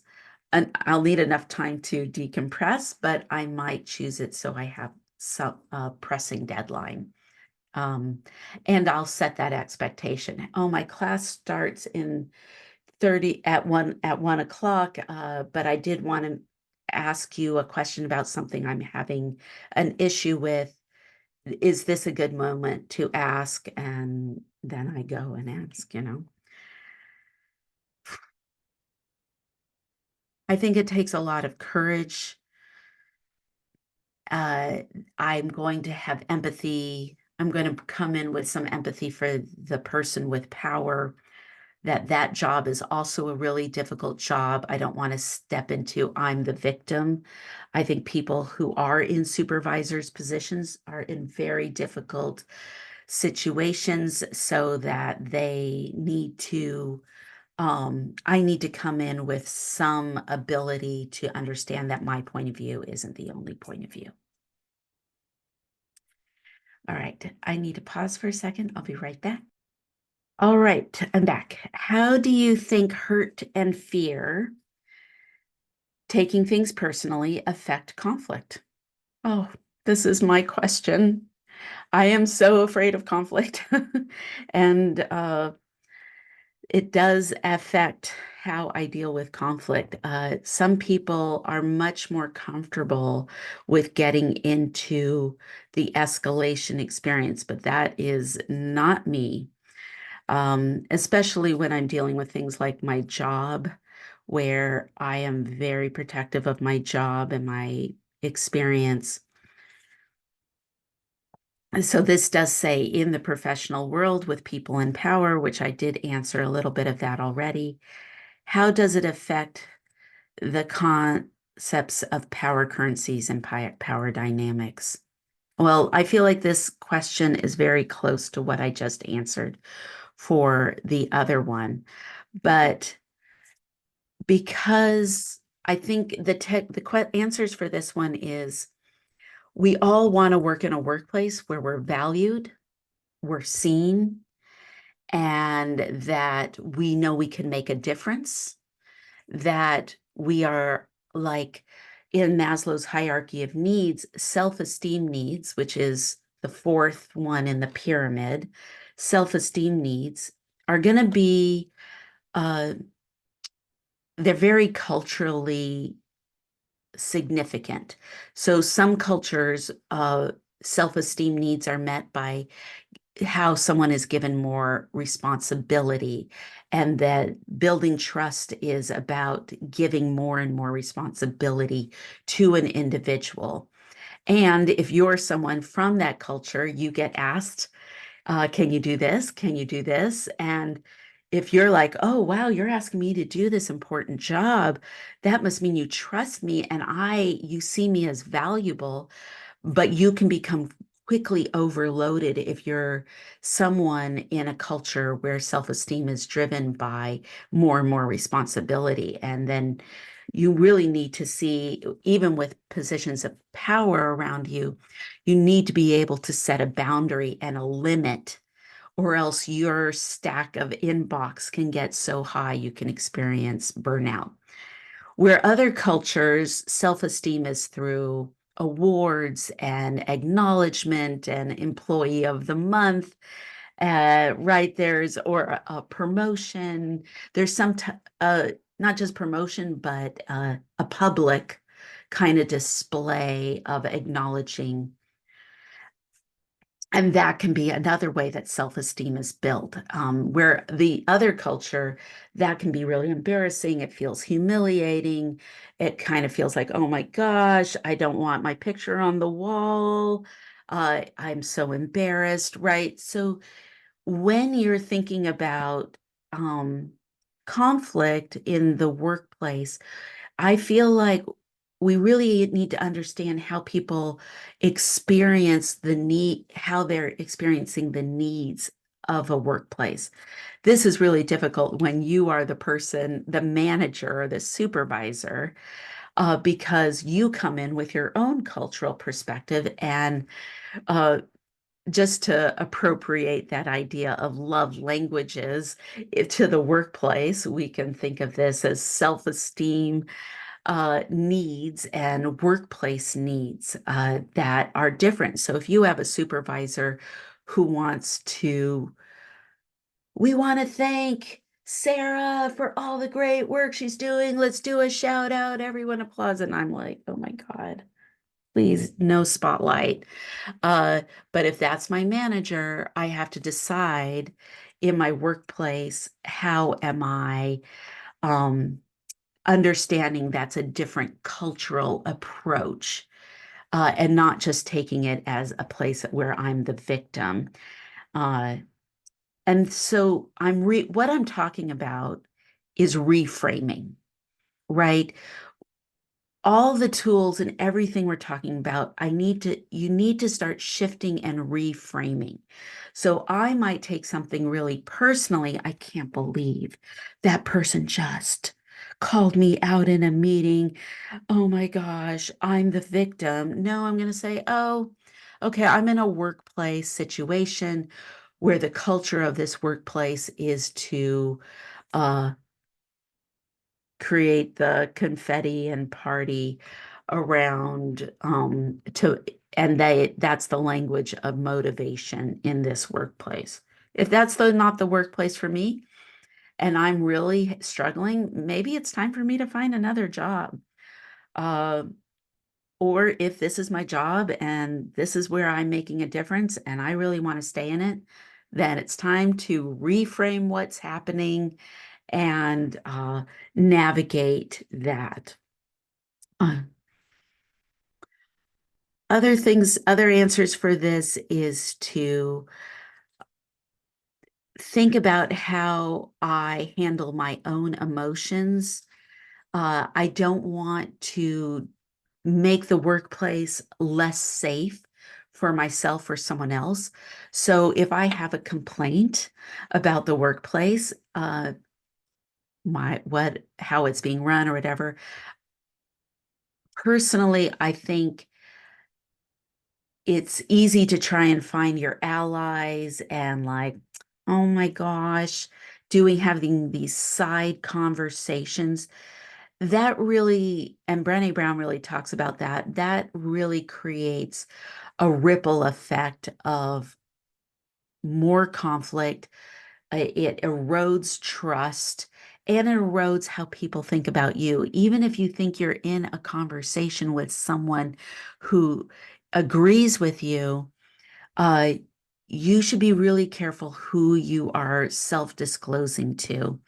And I'll need enough time to decompress, but I might choose it so I have some pressing deadline. Um, and I'll set that expectation. Oh, my class starts in 30 at 1 o'clock, but I did want to ask you a question about something I'm having an issue with. Is this a good moment to ask? And then I go and ask. I think it takes a lot of courage. Uh, I'm going to have empathy. I'm going to come in with some empathy for the person with power, that job is also a really difficult job. I don't want to step into I'm the victim. I think people who are in supervisors positions are in very difficult situations so that I need to come in with some ability to understand that my point of view isn't the only point of view. All right, I need to pause for a second. I'll be right back. All right, I'm back. How do you think hurt and fear, taking things personally, affect conflict? Oh, this is my question. I am so afraid of conflict. And it does affect how I deal with conflict. Some people are much more comfortable with getting into the escalation experience, but that is not me. Especially when I'm dealing with things like my job, where I am very protective of my job and my experience. And so this does say in the professional world with people in power, which I did answer a little bit of that already. How does it affect the concepts of power currencies and power dynamics? Well, I feel like this question is very close to what I just answered for the other one. But because I think the answers for this one is we all want to work in a workplace where we're valued, we're seen, and that we know we can make a difference, that we are like in Maslow's hierarchy of needs, self-esteem needs, which is the fourth one in the pyramid, self-esteem needs are going to be, they're very culturally significant. So some cultures, self-esteem needs are met by how someone is given more responsibility, and that building trust is about giving more and more responsibility to an individual. And if you're someone from that culture, you get asked, can you do this? Can you do this? And if you're like, oh, wow, you're asking me to do this important job, that must mean you trust me and you see me as valuable, but you can become quickly overloaded if you're someone in a culture where self-esteem is driven by more and more responsibility. And then you really need to see, even with positions of power around you, you need to be able to set a boundary and a limit, or else your stack of inbox can get so high you can experience burnout. Where other cultures, self-esteem is through awards and acknowledgement and employee of the month, right? Or a promotion. There's not just promotion, but a public kind of display of acknowledging, and that can be another way that self-esteem is built. Where the other culture, that can be really embarrassing. It feels humiliating. It kind of feels like, oh my gosh, I don't want my picture on the wall. I'm so embarrassed, right? So when you're thinking about um, conflict in the workplace, I feel like we really need to understand how people experience how they're experiencing the needs of a workplace. This is really difficult when you are the person, the manager or the supervisor, because you come in with your own cultural perspective. And uh, just to appropriate that idea of love languages to the workplace, we can think of this as self-esteem needs and workplace needs that are different. So if you have a supervisor who we want to thank Sarah for all the great work she's doing. Let's do a shout out. Everyone applause. And I'm like, oh my God, please, no spotlight. Uh, but if that's my manager, I have to decide in my workplace, how am I um, understanding that's a different cultural approach, and not just taking it as a place where I'm the victim. Uh, and so what I'm talking about is reframing, right? All the tools and everything we're talking about, you need to start shifting and reframing. So I might take something really personally. I can't believe that person just called me out in a meeting. Oh my gosh, I'm the victim. No, I'm going to say, oh, okay, I'm in a workplace situation where the culture of this workplace is to uh, create the confetti and party around and that's the language of motivation in this workplace. If that's not the workplace for me and I'm really struggling, maybe it's time for me to find another job. Uh, or if this is my job and this is where I'm making a difference and I really want to stay in it, then it's time to reframe what's happening and navigate that. Uh, other answers for this is to think about how I handle my own emotions. I don't want to make the workplace less safe for myself or someone else. So if I have a complaint about the workplace, how it's being run or whatever, personally, I think it's easy to try and find your allies and like, oh my gosh, having these side conversations. That really, and Brené Brown really talks about that, that really creates a ripple effect of more conflict. It erodes trust and it erodes how people think about you. Even if you think you're in a conversation with someone who agrees with you, uh, you should be really careful who you are self-disclosing to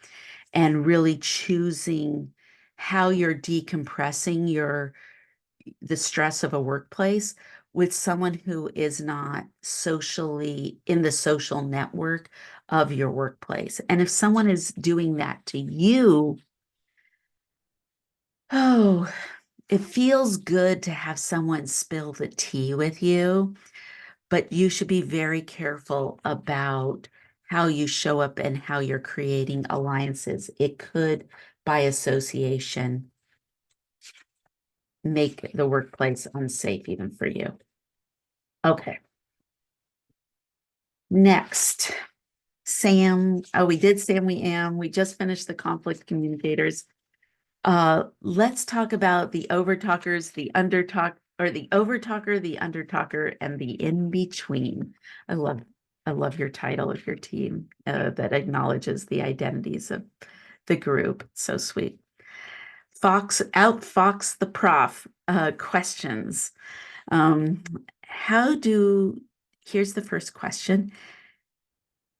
and really choosing how you're decompressing the stress of a workplace with someone who is not socially in the social network of your workplace. And if someone is doing that to you, oh, it feels good to have someone spill the tea with you, but you should be very careful about how you show up and how you're creating alliances. It could, by association, make the workplace unsafe even for you. Okay. Next, Sam. Oh, we did Sam, we am. We just finished the conflict communicators. Let's talk about the overtalkers, the undertalk, or the overtalker, the undertalker, and the in-between. I love, I love your title of your team that acknowledges the identities of the group. So sweet. Outfox the prof. Questions. Um, how do, here's the first question.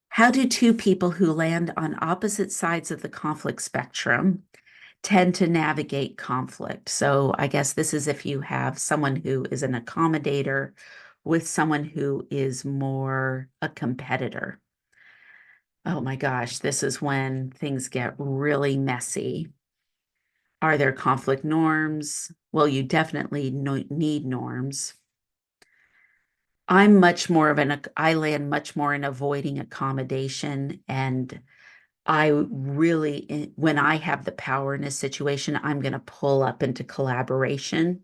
How do two people who land on opposite sides of the conflict spectrum tend to navigate conflict? So I guess this is if you have someone who is an accommodator with someone who is more a competitor. Oh my gosh, this is when things get really messy. Are there conflict norms? Well, you definitely need norms. I land much more in avoiding accommodation, and I really, when I have the power in a situation, I'm going to pull up into collaboration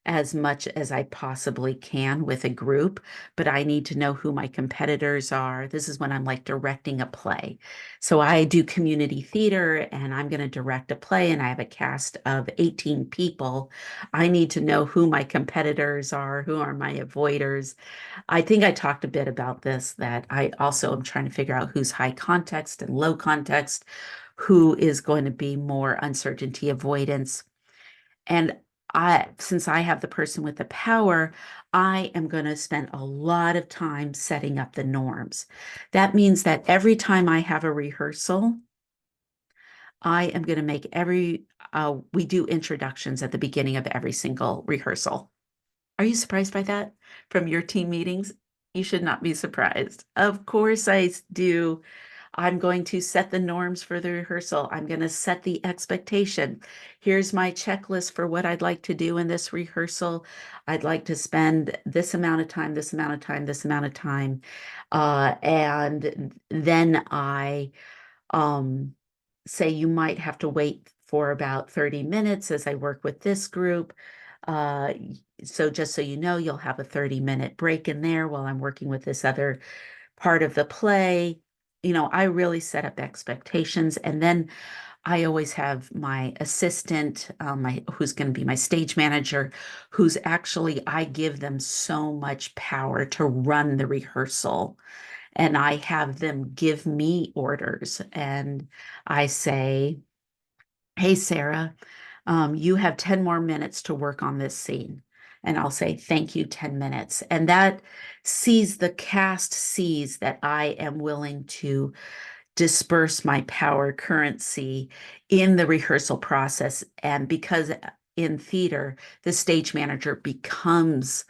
as much as I possibly can with a group, but I need to know who my competitors are. This is when I'm like directing a play. So I do community theater and I'm going to direct a play and I have a cast of 18 people. I need to know who my competitors are, who are my avoiders. I think I talked a bit about this, that I also am trying to figure out who's high context and low context, who is going to be more uncertainty avoidance. And since I have the person with the power, I am going to spend a lot of time setting up the norms. That means that every time I have a rehearsal, I am going to make we do introductions at the beginning of every single rehearsal. Are you surprised by that from your team meetings? You should not be surprised. Of course, I do. I'm going to set the norms for the rehearsal. I'm going to set the expectation. Here's my checklist for what I'd like to do in this rehearsal. I'd like to spend this amount of time, this amount of time, this amount of time. And then I say you might have to wait for about 30 minutes as I work with this group. Uh, so just so you know, you'll have a 30-minute break in there while I'm working with this other part of the play. You know, I really set up expectations. And then I always have my assistant, who's going to be my stage manager, who's actually, I give them so much power to run the rehearsal. And I have them give me orders. And I say, hey, Sarah, you have 10 more minutes to work on this scene. And I'll say, thank you, 10 minutes. And that the cast sees that I am willing to disperse my power currency in the rehearsal process. And because in theater, the stage manager becomes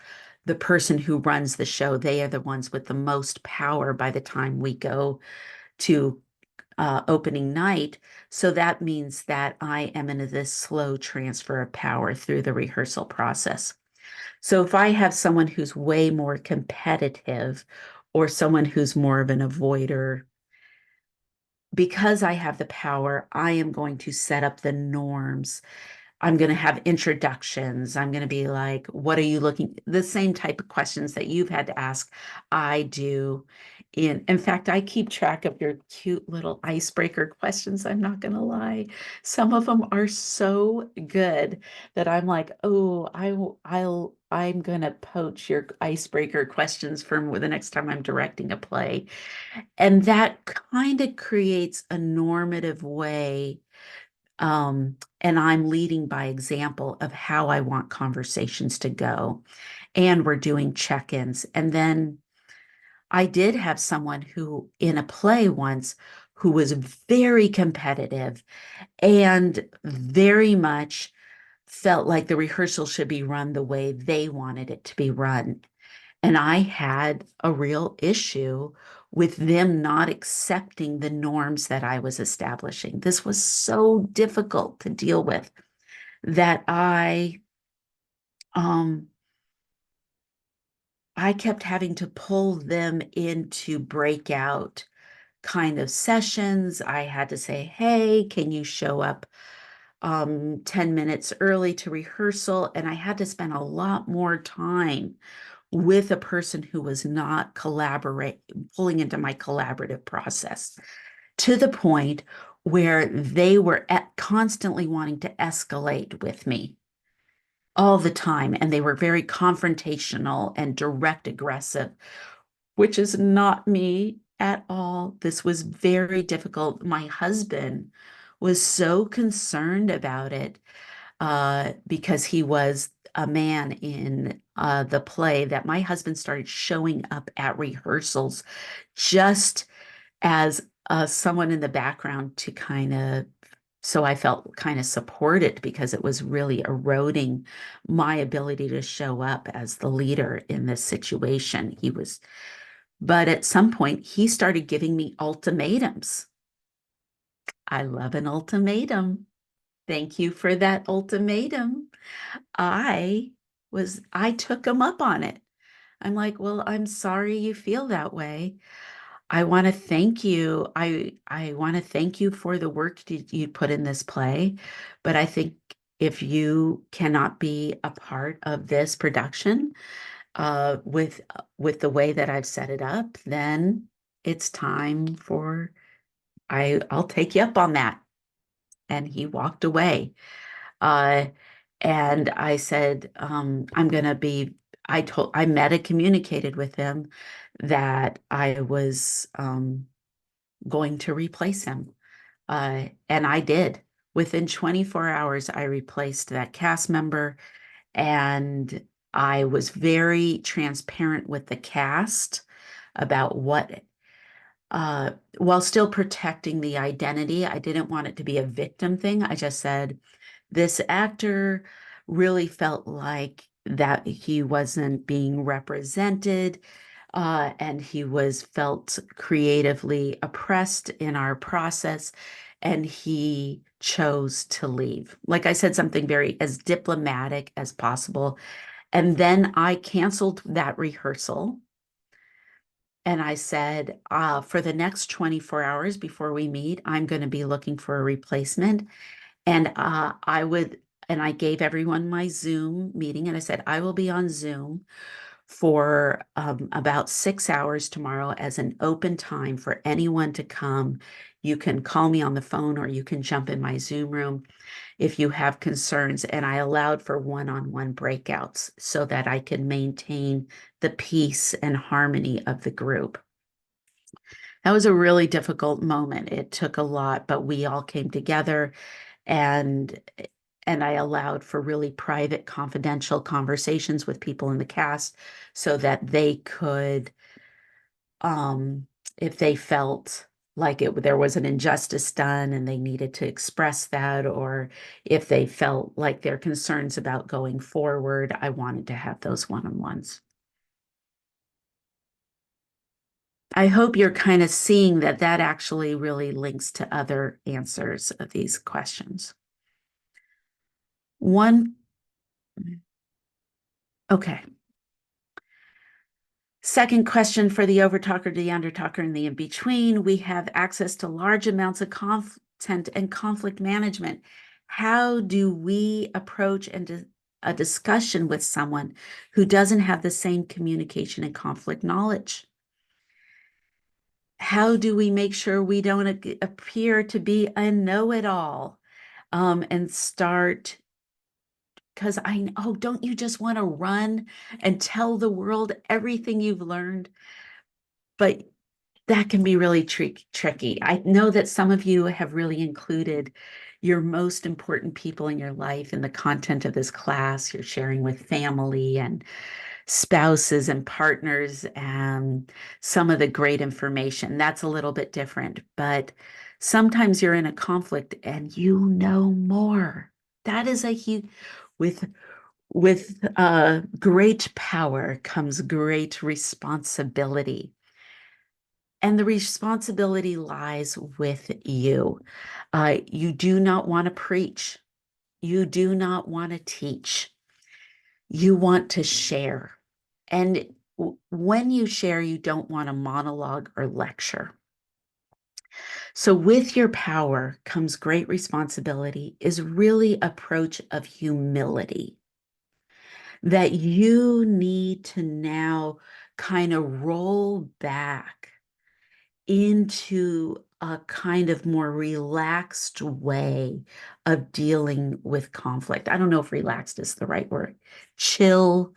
the person who runs the show. They are the ones with the most power by the time we go to opening night. So that means that I am in this slow transfer of power through the rehearsal process. So if I have someone who's way more competitive or someone who's more of an avoider, because I have the power, I am going to set up the norms. I'm going to have introductions. I'm going to be like, what are you looking, the same type of questions that you've had to ask, I do. In fact, I keep track of your cute little icebreaker questions. I'm not going to lie. Some of them are so good that I'm like, oh, I'm going to poach your icebreaker questions for the next time I'm directing a play. And that kind of creates a normative way, and I'm leading by example of how I want conversations to go. And we're doing check-ins. And then I did have someone who, in a play once, who was very competitive and very much felt like the rehearsal should be run the way they wanted it to be run. And I had a real issue with them not accepting the norms that I was establishing. This was so difficult to deal with that um, I kept having to pull them into breakout kind of sessions. I had to say, hey, can you show up 10 minutes early to rehearsal? And I had to spend a lot more time with a person who was not pulling into my collaborative process, to the point where they were constantly wanting to escalate with me all the time. And they were very confrontational and direct aggressive, which is not me at all. This was very difficult. My husband was so concerned about it because he was a man in the play, that my husband started showing up at rehearsals just as someone in the background to kind of, so I felt kind of supported, because it was really eroding my ability to show up as the leader in this situation. But at some point, he started giving me ultimatums. I love an ultimatum. Thank you for that ultimatum. I took him up on it. I'm like, well, I'm sorry you feel that way. I want to thank you. I want to thank you for the work that you put in this play, but I think if you cannot be a part of this production, with the way that I've set it up, then it's time for I'll take you up on that. And he walked away. Uh, and I said, I'm going to be, I meta communicated with him that I was going to replace him. And I did. Within 24 hours, I replaced that cast member, and I was very transparent with the cast about while still protecting the identity. I didn't want it to be a victim thing. I just said, this actor really felt like that he wasn't being represented, and he was felt creatively oppressed in our process, and he chose to leave. Like I said, something very as diplomatic as possible. And then I canceled that rehearsal. And I said, for the next 24 hours before we meet, I'm going to be looking for a replacement. And I gave everyone my Zoom meeting, and I said, I will be on Zoom for about 6 hours tomorrow as an open time for anyone to come. You can call me on the phone, or you can jump in my Zoom room if you have concerns. And I allowed for one-on-one breakouts so that I could maintain the peace and harmony of the group. That was a really difficult moment. It took a lot, but we all came together, and I allowed for really private, confidential conversations with people in the cast so that they could, if they felt like there was an injustice done and they needed to express that, or if they felt like their concerns about going forward, I wanted to have those one-on-ones. I hope you're kind of seeing that actually really links to other answers of these questions. Okay. Second question for the overtalker, the undertalker, and the in-between. We have access to large amounts of content and conflict management. How do we approach a discussion with someone who doesn't have the same communication and conflict knowledge? How do we make sure we don't appear to be a know-it-all, and start, because don't you just want to run and tell the world everything you've learned? But that can be really tricky. I know that some of you have really included your most important people in your life in the content of this class. You're sharing with family and spouses and partners and some of the great information. That's a little bit different, but sometimes you're in a conflict and you know more. That is a huge, With great power comes great responsibility. And the responsibility lies with you. You do not want to preach. You do not want to teach. You want to share. And when you share, you don't want to monologue or lecture. So with your power comes great responsibility, is really approach of humility that you need to now kind of roll back into a kind of more relaxed way of dealing with conflict. I don't know if relaxed is the right word. Chill,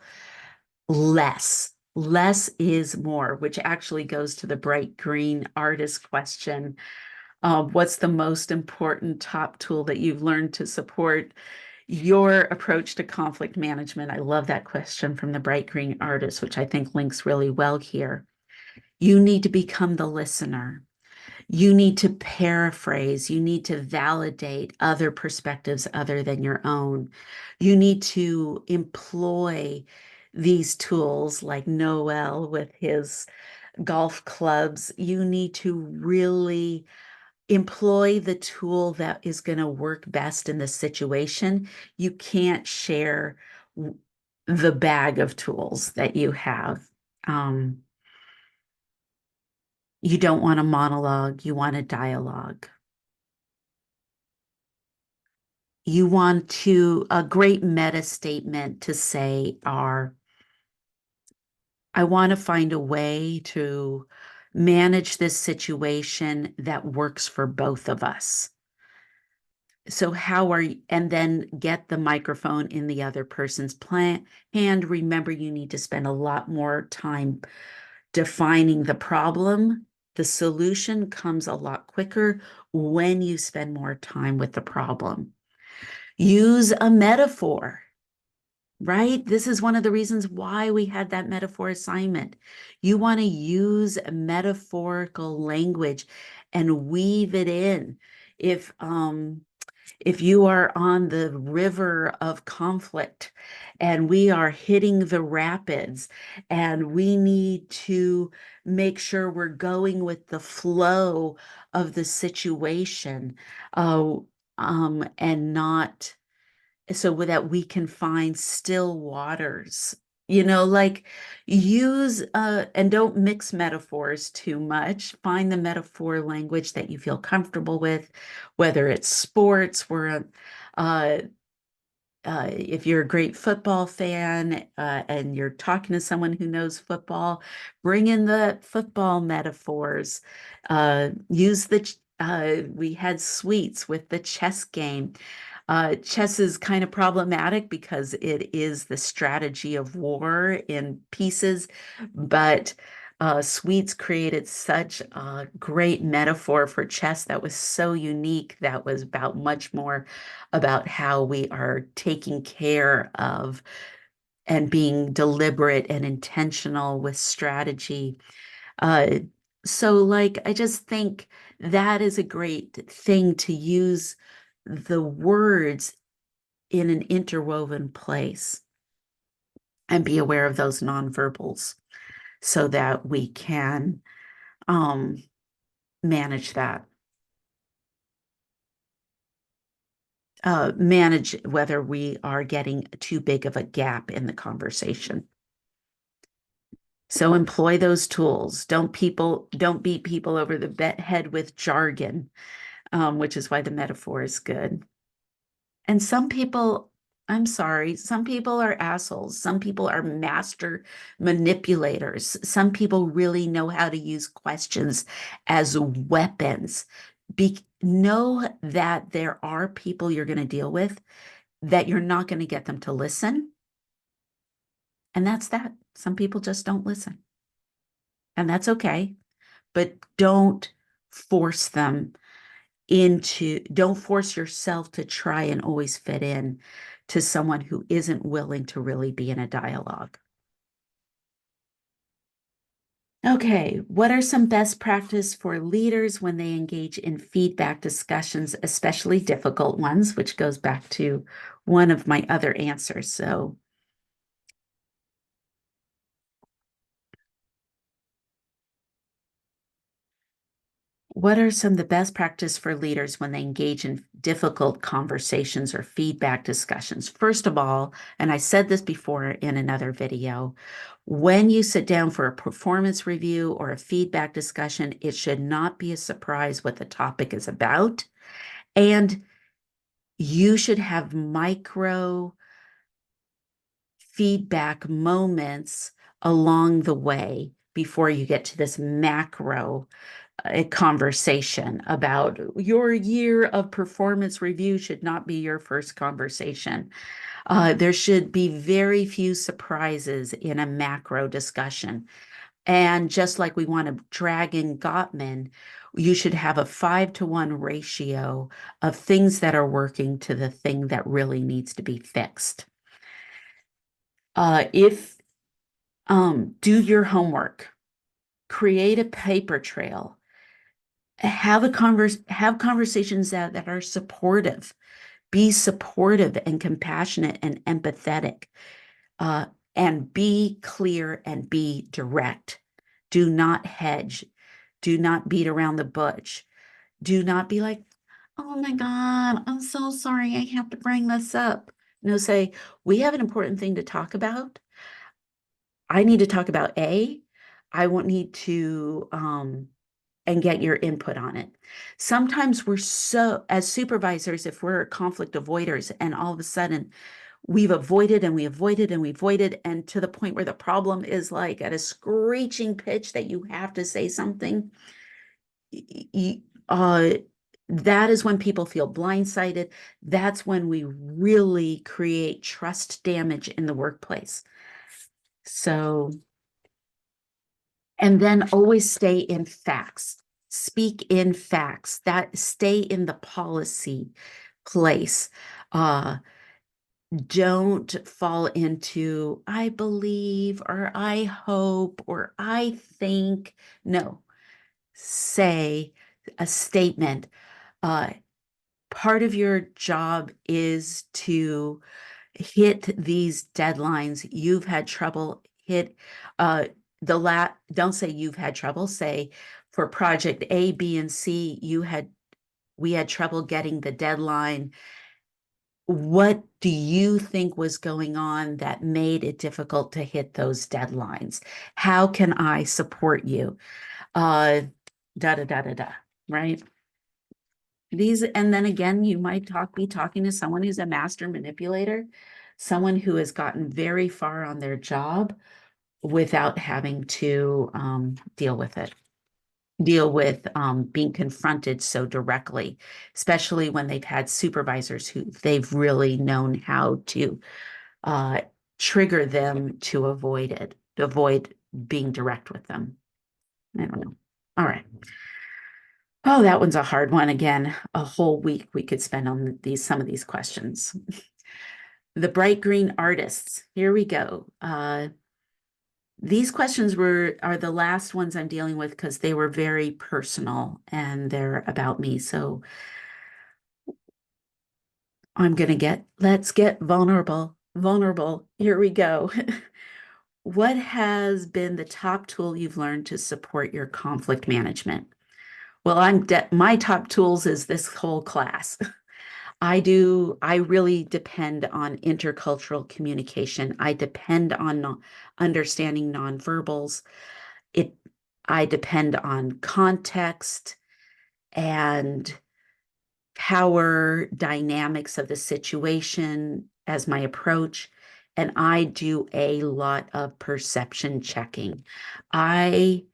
less. Less is more, which actually goes to the bright green artist question. What's the most important top tool that you've learned to support your approach to conflict management? I love that question from the bright green artist, which I think links really well here. You need to become the listener. You need to paraphrase. You need to validate other perspectives other than your own. You need to employ these tools like Noel with his golf clubs. You need to really employ the tool that is going to work best in the situation. You can't share the bag of tools that you have. Um, you don't want a monologue, you want a dialogue. You want to, a great meta statement to say are, I want to find a way to manage this situation that works for both of us. So how are you, and then get the microphone in the other person's hand. Remember, you need to spend a lot more time defining the problem. The solution comes a lot quicker when you spend more time with the problem. Use a metaphor, right? This is one of the reasons why we had that metaphor assignment. You want to use metaphorical language and weave it in. If you are on the river of conflict and we are hitting the rapids and we need to make sure we're going with the flow of the situation, and not so that we can find still waters. Like use and don't mix metaphors too much. Find the metaphor language that you feel comfortable with, whether it's sports, where if you're a great football fan and you're talking to someone who knows football, bring in the football metaphors. Use we had sweets with the chess game. Chess is kind of problematic because it is the strategy of war in pieces, but Sweets created such a great metaphor for chess that was so unique, that was about much more about how we are taking care of and being deliberate and intentional with strategy. Uh, I just think that is a great thing to use the words in an interwoven place and be aware of those nonverbals so that we can um, manage that. Manage whether we are getting too big of a gap in the conversation. So employ those tools. Don't beat people over the head with jargon, which is why the metaphor is good. And some people, I'm sorry, some people are assholes. Some people are master manipulators. Some people really know how to use questions as weapons. Know that there are people you're going to deal with that you're not going to get them to listen. And that's that. Some people just don't listen. And that's okay. But don't force them don't force yourself to try and always fit in to someone who isn't willing to really be in a dialogue. Okay, what are some best practice for leaders when they engage in feedback discussions, especially difficult ones, which goes back to one of my other answers. So, what are some of the best practice for leaders when they engage in difficult conversations or feedback discussions? First of all, and I said this before in another video, when you sit down for a performance review or a feedback discussion, it should not be a surprise what the topic is about. And you should have micro feedback moments along the way before you get to this macro conversation about your year of performance review should not be your first conversation. There should be very few surprises in a macro discussion. And just like we want to drag in Gottman, you should have a 5-to-1 ratio of things that are working to the thing that really needs to be fixed. If do your homework, create a paper trail, have conversations that are supportive, be supportive and compassionate and empathetic, uh, and be clear and be direct. Do not hedge. Do not beat around the bush. Do not be like, oh my God, I'm so sorry. I have to bring this up. No, say, we have an important thing to talk about. I need to talk about A. I won't need to and get your input on it. Sometimes we're so, as supervisors, if we're conflict avoiders and all of a sudden we've avoided and we avoided and we avoided, and to the point where the problem is like at a screeching pitch that you have to say something, uh, that is when people feel blindsided. That's when we really create trust damage in the workplace. So, and then always stay in facts, speak in facts, that stay in the policy place. Uh, don't fall into I believe or I hope or I think. No, say a statement. Uh, Part of your job is to hit these deadlines. You've had trouble hit uh don't say you've had trouble, say for project A, B, and C, we had trouble getting the deadline. What do you think was going on that made it difficult to hit those deadlines? How can I support you? Uh, da da da da da, right? These, and then again, you might be talking to someone who's a master manipulator, someone who has gotten very far on their job without having to deal with it, deal with being confronted so directly, especially when they've had supervisors who they've really known how to uh, trigger them to avoid it, to avoid being direct with them. I don't know. All right. Oh, that one's a hard one. Again, a whole week we could spend on some of these questions. The bright green artists. Here we go. These questions are the last ones I'm dealing with because they were very personal and they're about me. So let's get vulnerable. Vulnerable. Here we go. What has been the top tool you've learned to support your conflict management? Well, my top tools is this whole class. I really depend on intercultural communication. I depend on understanding nonverbals. It, I depend on context and power dynamics of the situation as my approach. And I do a lot of perception checking. I,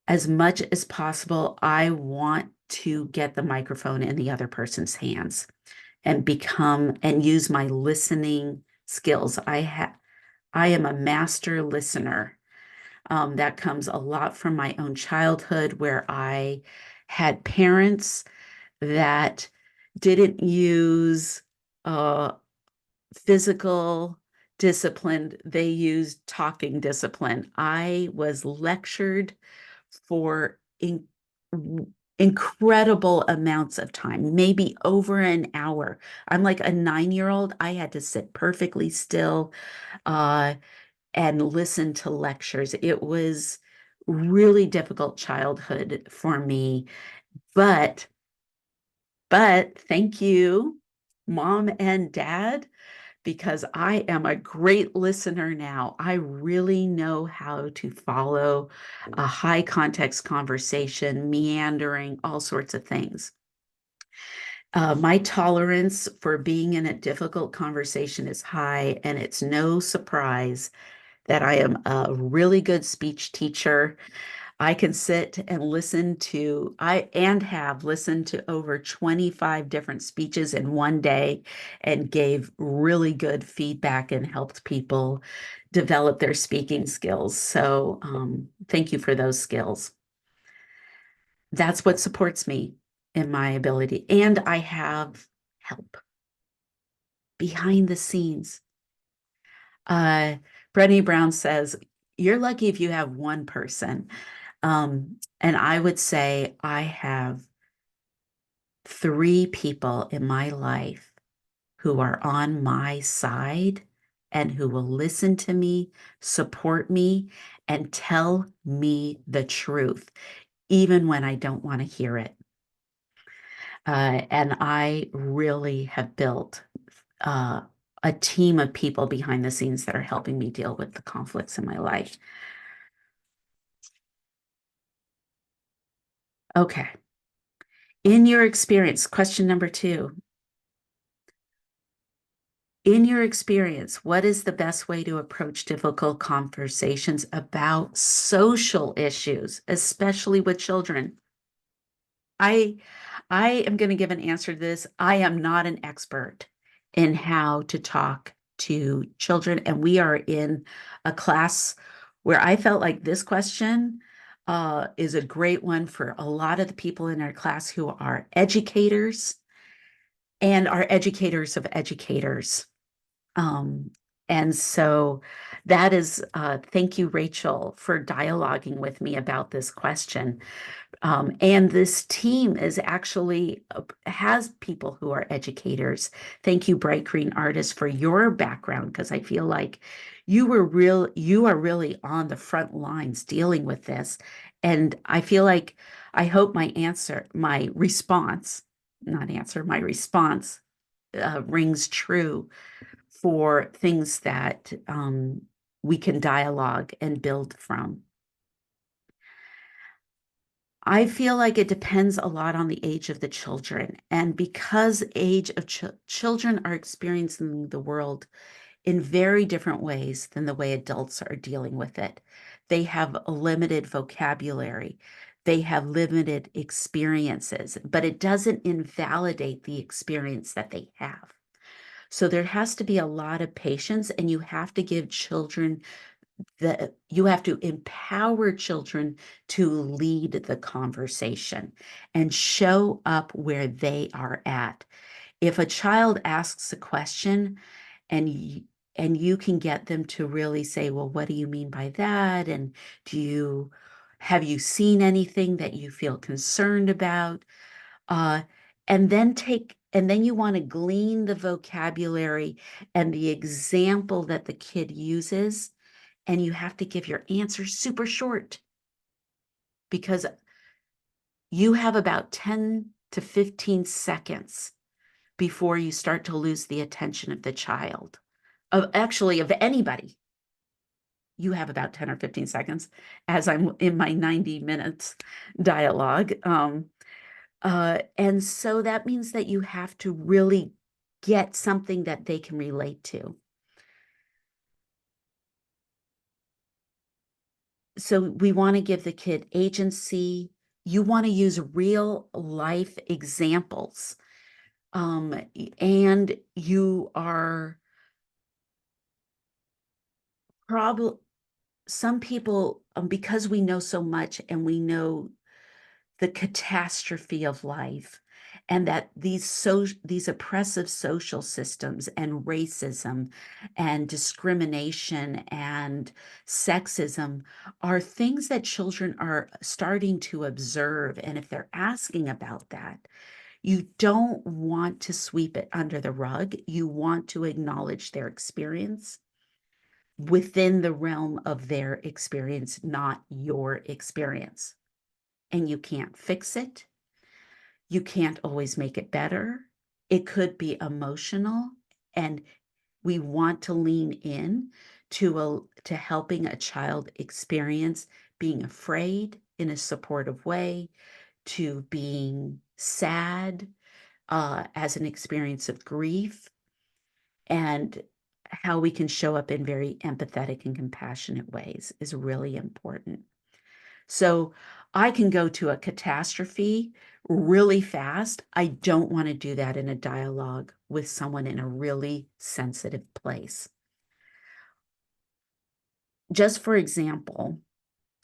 as much as possible, I want to get the microphone in the other person's hands and use my listening skills. I am a master listener. That comes a lot from my own childhood where I had parents that didn't use uh, physical disciplined. They used talking discipline. I was lectured for incredible amounts of time, maybe over an hour. I'm like a 9-year-old. I had to sit perfectly still uh, and listen to lectures. It was really difficult childhood for me, but thank you, mom and dad, because I am a great listener now. I really know how to follow a high context conversation, meandering, all sorts of things. My tolerance for being in a difficult conversation is high, and it's no surprise that I am a really good speech teacher. I can sit and listen to, I and have listened to over 25 different speeches in one day and gave really good feedback and helped people develop their speaking skills. So thank you for those skills. That's what supports me in my ability. And I have help behind the scenes. Uh, Brené Brown says, you're lucky if you have one person. And I would say I have 3 people in my life who are on my side and who will listen to me, support me, and tell me the truth, even when I don't want to hear it. And I really have built uh, a team of people behind the scenes that are helping me deal with the conflicts in my life. Okay. In your experience, question number 2. In your experience, what is the best way to approach difficult conversations about social issues, especially with children? I I am going to give an answer to this. I am not an expert in how to talk to children, and we are in a class where I felt like this question is a great one for a lot of the people in our class who are educators and are educators of educators. Um, and so that is, thank you, Rachel, for dialoguing with me about this question. And this team is actually has people who are educators. Thank you, Bright Green Artists, for your background, because I feel like you are really on the front lines dealing with this. And I feel like I hope my response, not answer, my response rings true for things that we can dialogue and build from. I feel like it depends a lot on the age of the children. And because age of children are experiencing the world in very different ways than the way adults are dealing with it. They have a limited vocabulary. They have limited experiences, but it doesn't invalidate the experience that they have. So there has to be a lot of patience, and you have to give children you have to empower children to lead the conversation and show up where they are at. If a child asks a question and you can get them to really say, well, what do you mean by that? And have you seen anything that you feel concerned about? Uh, and then you want to glean the vocabulary and the example that the kid uses, and you have to give your answer super short because you have about 10 to 15 seconds before you start to lose the attention of the child, of anybody. You have about 10 or 15 seconds as I'm in my 90 minutes dialogue. And so that means that you have to really get something that they can relate to. So we want to give the kid agency. You want to use real life examples. And you are probably, some people, because we know so much and we know the catastrophe of life and that these oppressive social systems and racism and discrimination and sexism are things that children are starting to observe. And if they're asking about that, you don't want to sweep it under the rug. You want to acknowledge their experience within the realm of their experience, not your experience. And you can't fix it. You can't always make it better. It could be emotional, and we want to lean in to helping a child experience being afraid in a supportive way, to being sad as an experience of grief, and how we can show up in very empathetic and compassionate ways is really important. So I can go to a catastrophe really fast. I don't want to do that in a dialogue with someone in a really sensitive place. Just for example,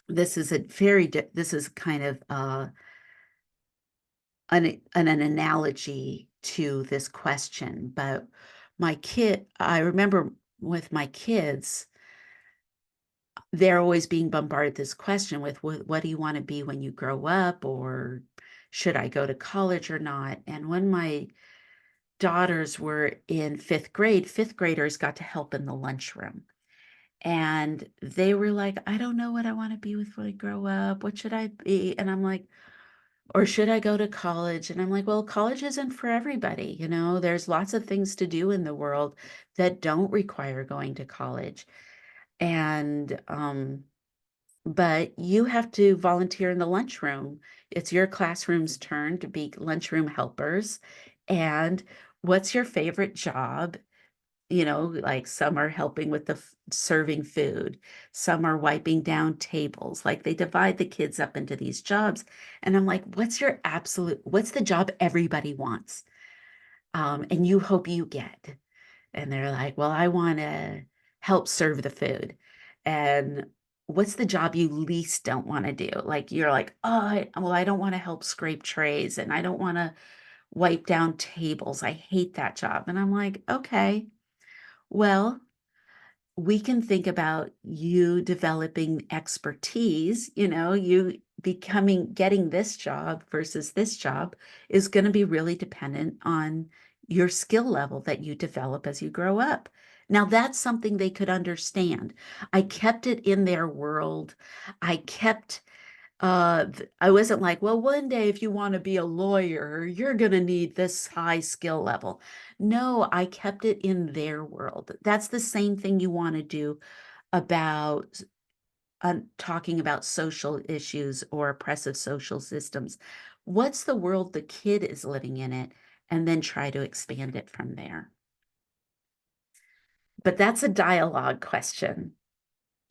this is this is kind of an analogy to this question, but I remember with my kids, they're always being bombarded this question with what do you want to be when you grow up, or should I go to college or not? And when my daughters were in fifth grade, fifth graders got to help in the lunchroom. And they were like, I don't know what I want to be with when I grow up. What should I be? And I'm like, or should I go to college? And I'm like, well, college isn't for everybody. There's lots of things to do in the world that don't require going to college. And but you have to volunteer in the lunchroom. It's your classroom's turn to be lunchroom helpers. And what's your favorite job? Like some are helping with the serving food, some are wiping down tables. Like they divide the kids up into these jobs. And I'm like, what's the job everybody wants? And you hope you get. And they're like, well, I want to help serve the food. And what's the job you least don't want to do? Like you're like, oh, well, I don't want to help scrape trays, and I don't want to wipe down tables. I hate that job. And I'm like, okay, well, we can think about you developing expertise, you getting this job versus this job is going to be really dependent on your skill level that you develop as you grow up. Now, that's something they could understand. I kept it in their world. I kept I wasn't like, well, one day if you want to be a lawyer, you're going to need this high skill level. No, I kept it in their world. That's the same thing you want to do about talking about social issues or oppressive social systems. What's the world the kid is living in it? And then try to expand it from there. But that's a dialogue question.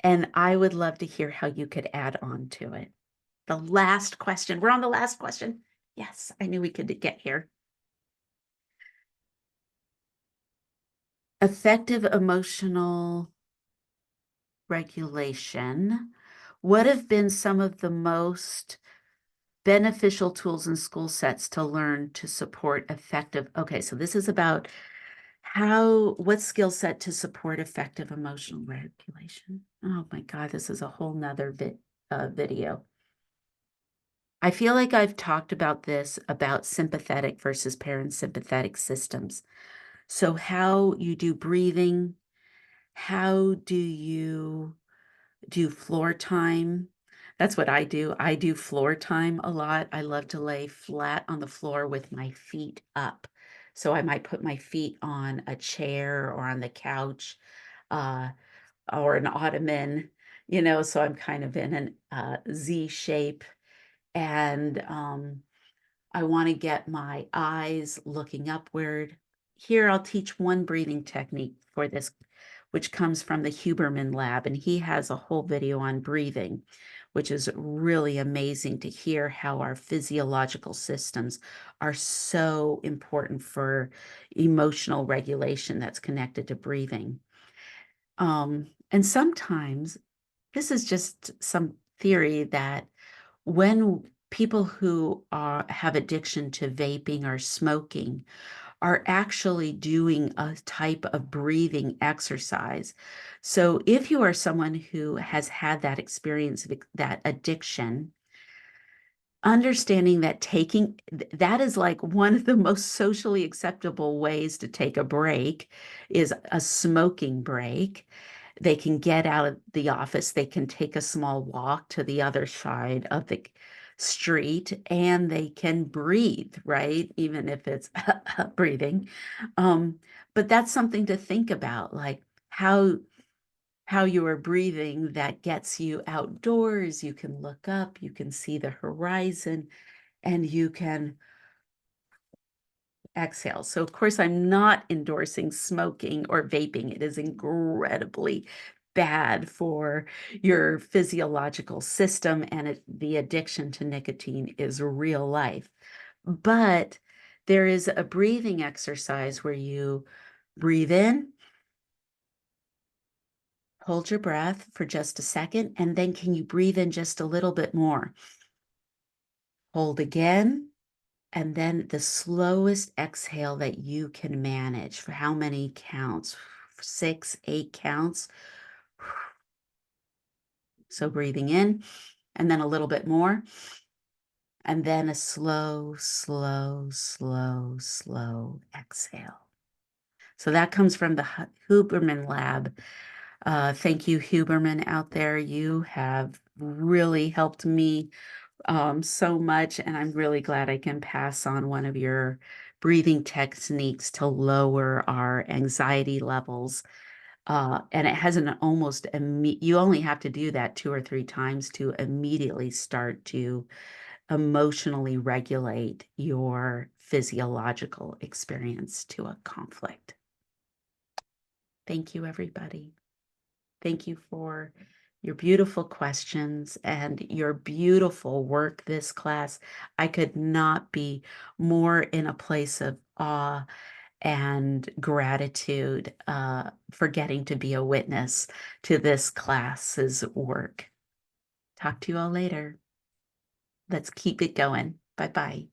And I would love to hear how you could add on to it. The last question. We're on the last question. Yes, I knew we could get here. Effective emotional regulation. What have been some of the most beneficial tools and school sets to learn to support effective? Okay, so this is about what skill set to support effective emotional regulation. Oh my God, this is a whole nother video. I feel like I've talked about this, about sympathetic versus parasympathetic systems. So how you do breathing, how do you do floor time? That's what I do. I do floor time a lot. I love to lay flat on the floor with my feet up. So I might put my feet on a chair or on the couch, uh, or an ottoman, so I'm kind of in an Z shape. And I want to get my eyes looking upward. Here, I'll teach one breathing technique for this, which comes from the Huberman lab, and he has a whole video on breathing, which is really amazing to hear how our physiological systems are so important for emotional regulation that's connected to breathing. And sometimes this is just some theory that when people who have addiction to vaping or smoking are actually doing a type of breathing exercise. So if you are someone who has had that experience of that addiction, understanding that that is like one of the most socially acceptable ways to take a break is a smoking break. They can get out of the office, they can take a small walk to the other side of the street, and they can breathe, right? Even if it's breathing. But that's something to think about, like how you are breathing that gets you outdoors. You can look up, you can see the horizon, and you can exhale. So, of course, I'm not endorsing smoking or vaping. It is incredibly bad for your physiological system, and the addiction to nicotine is real life. But there is a breathing exercise where you breathe in, hold your breath for just a second, and then can you breathe in just a little bit more? Hold again, and then the slowest exhale that you can manage. For how many counts? 6, 8 counts. So breathing in, and then a little bit more, and then a slow, slow, slow, slow exhale. So that comes from the Huberman Lab. Thank you, Huberman, out there. You have really helped me so much, and I'm really glad I can pass on one of your breathing techniques to lower our anxiety levels. And it has an almost you only have to do that 2 or 3 times to immediately start to emotionally regulate your physiological experience to a conflict. Thank you, everybody. Thank you for your beautiful questions and your beautiful work this class. I could not be more in a place of awe and gratitude for getting to be a witness to this class's work. Talk to you all later. Let's keep it going. Bye-bye.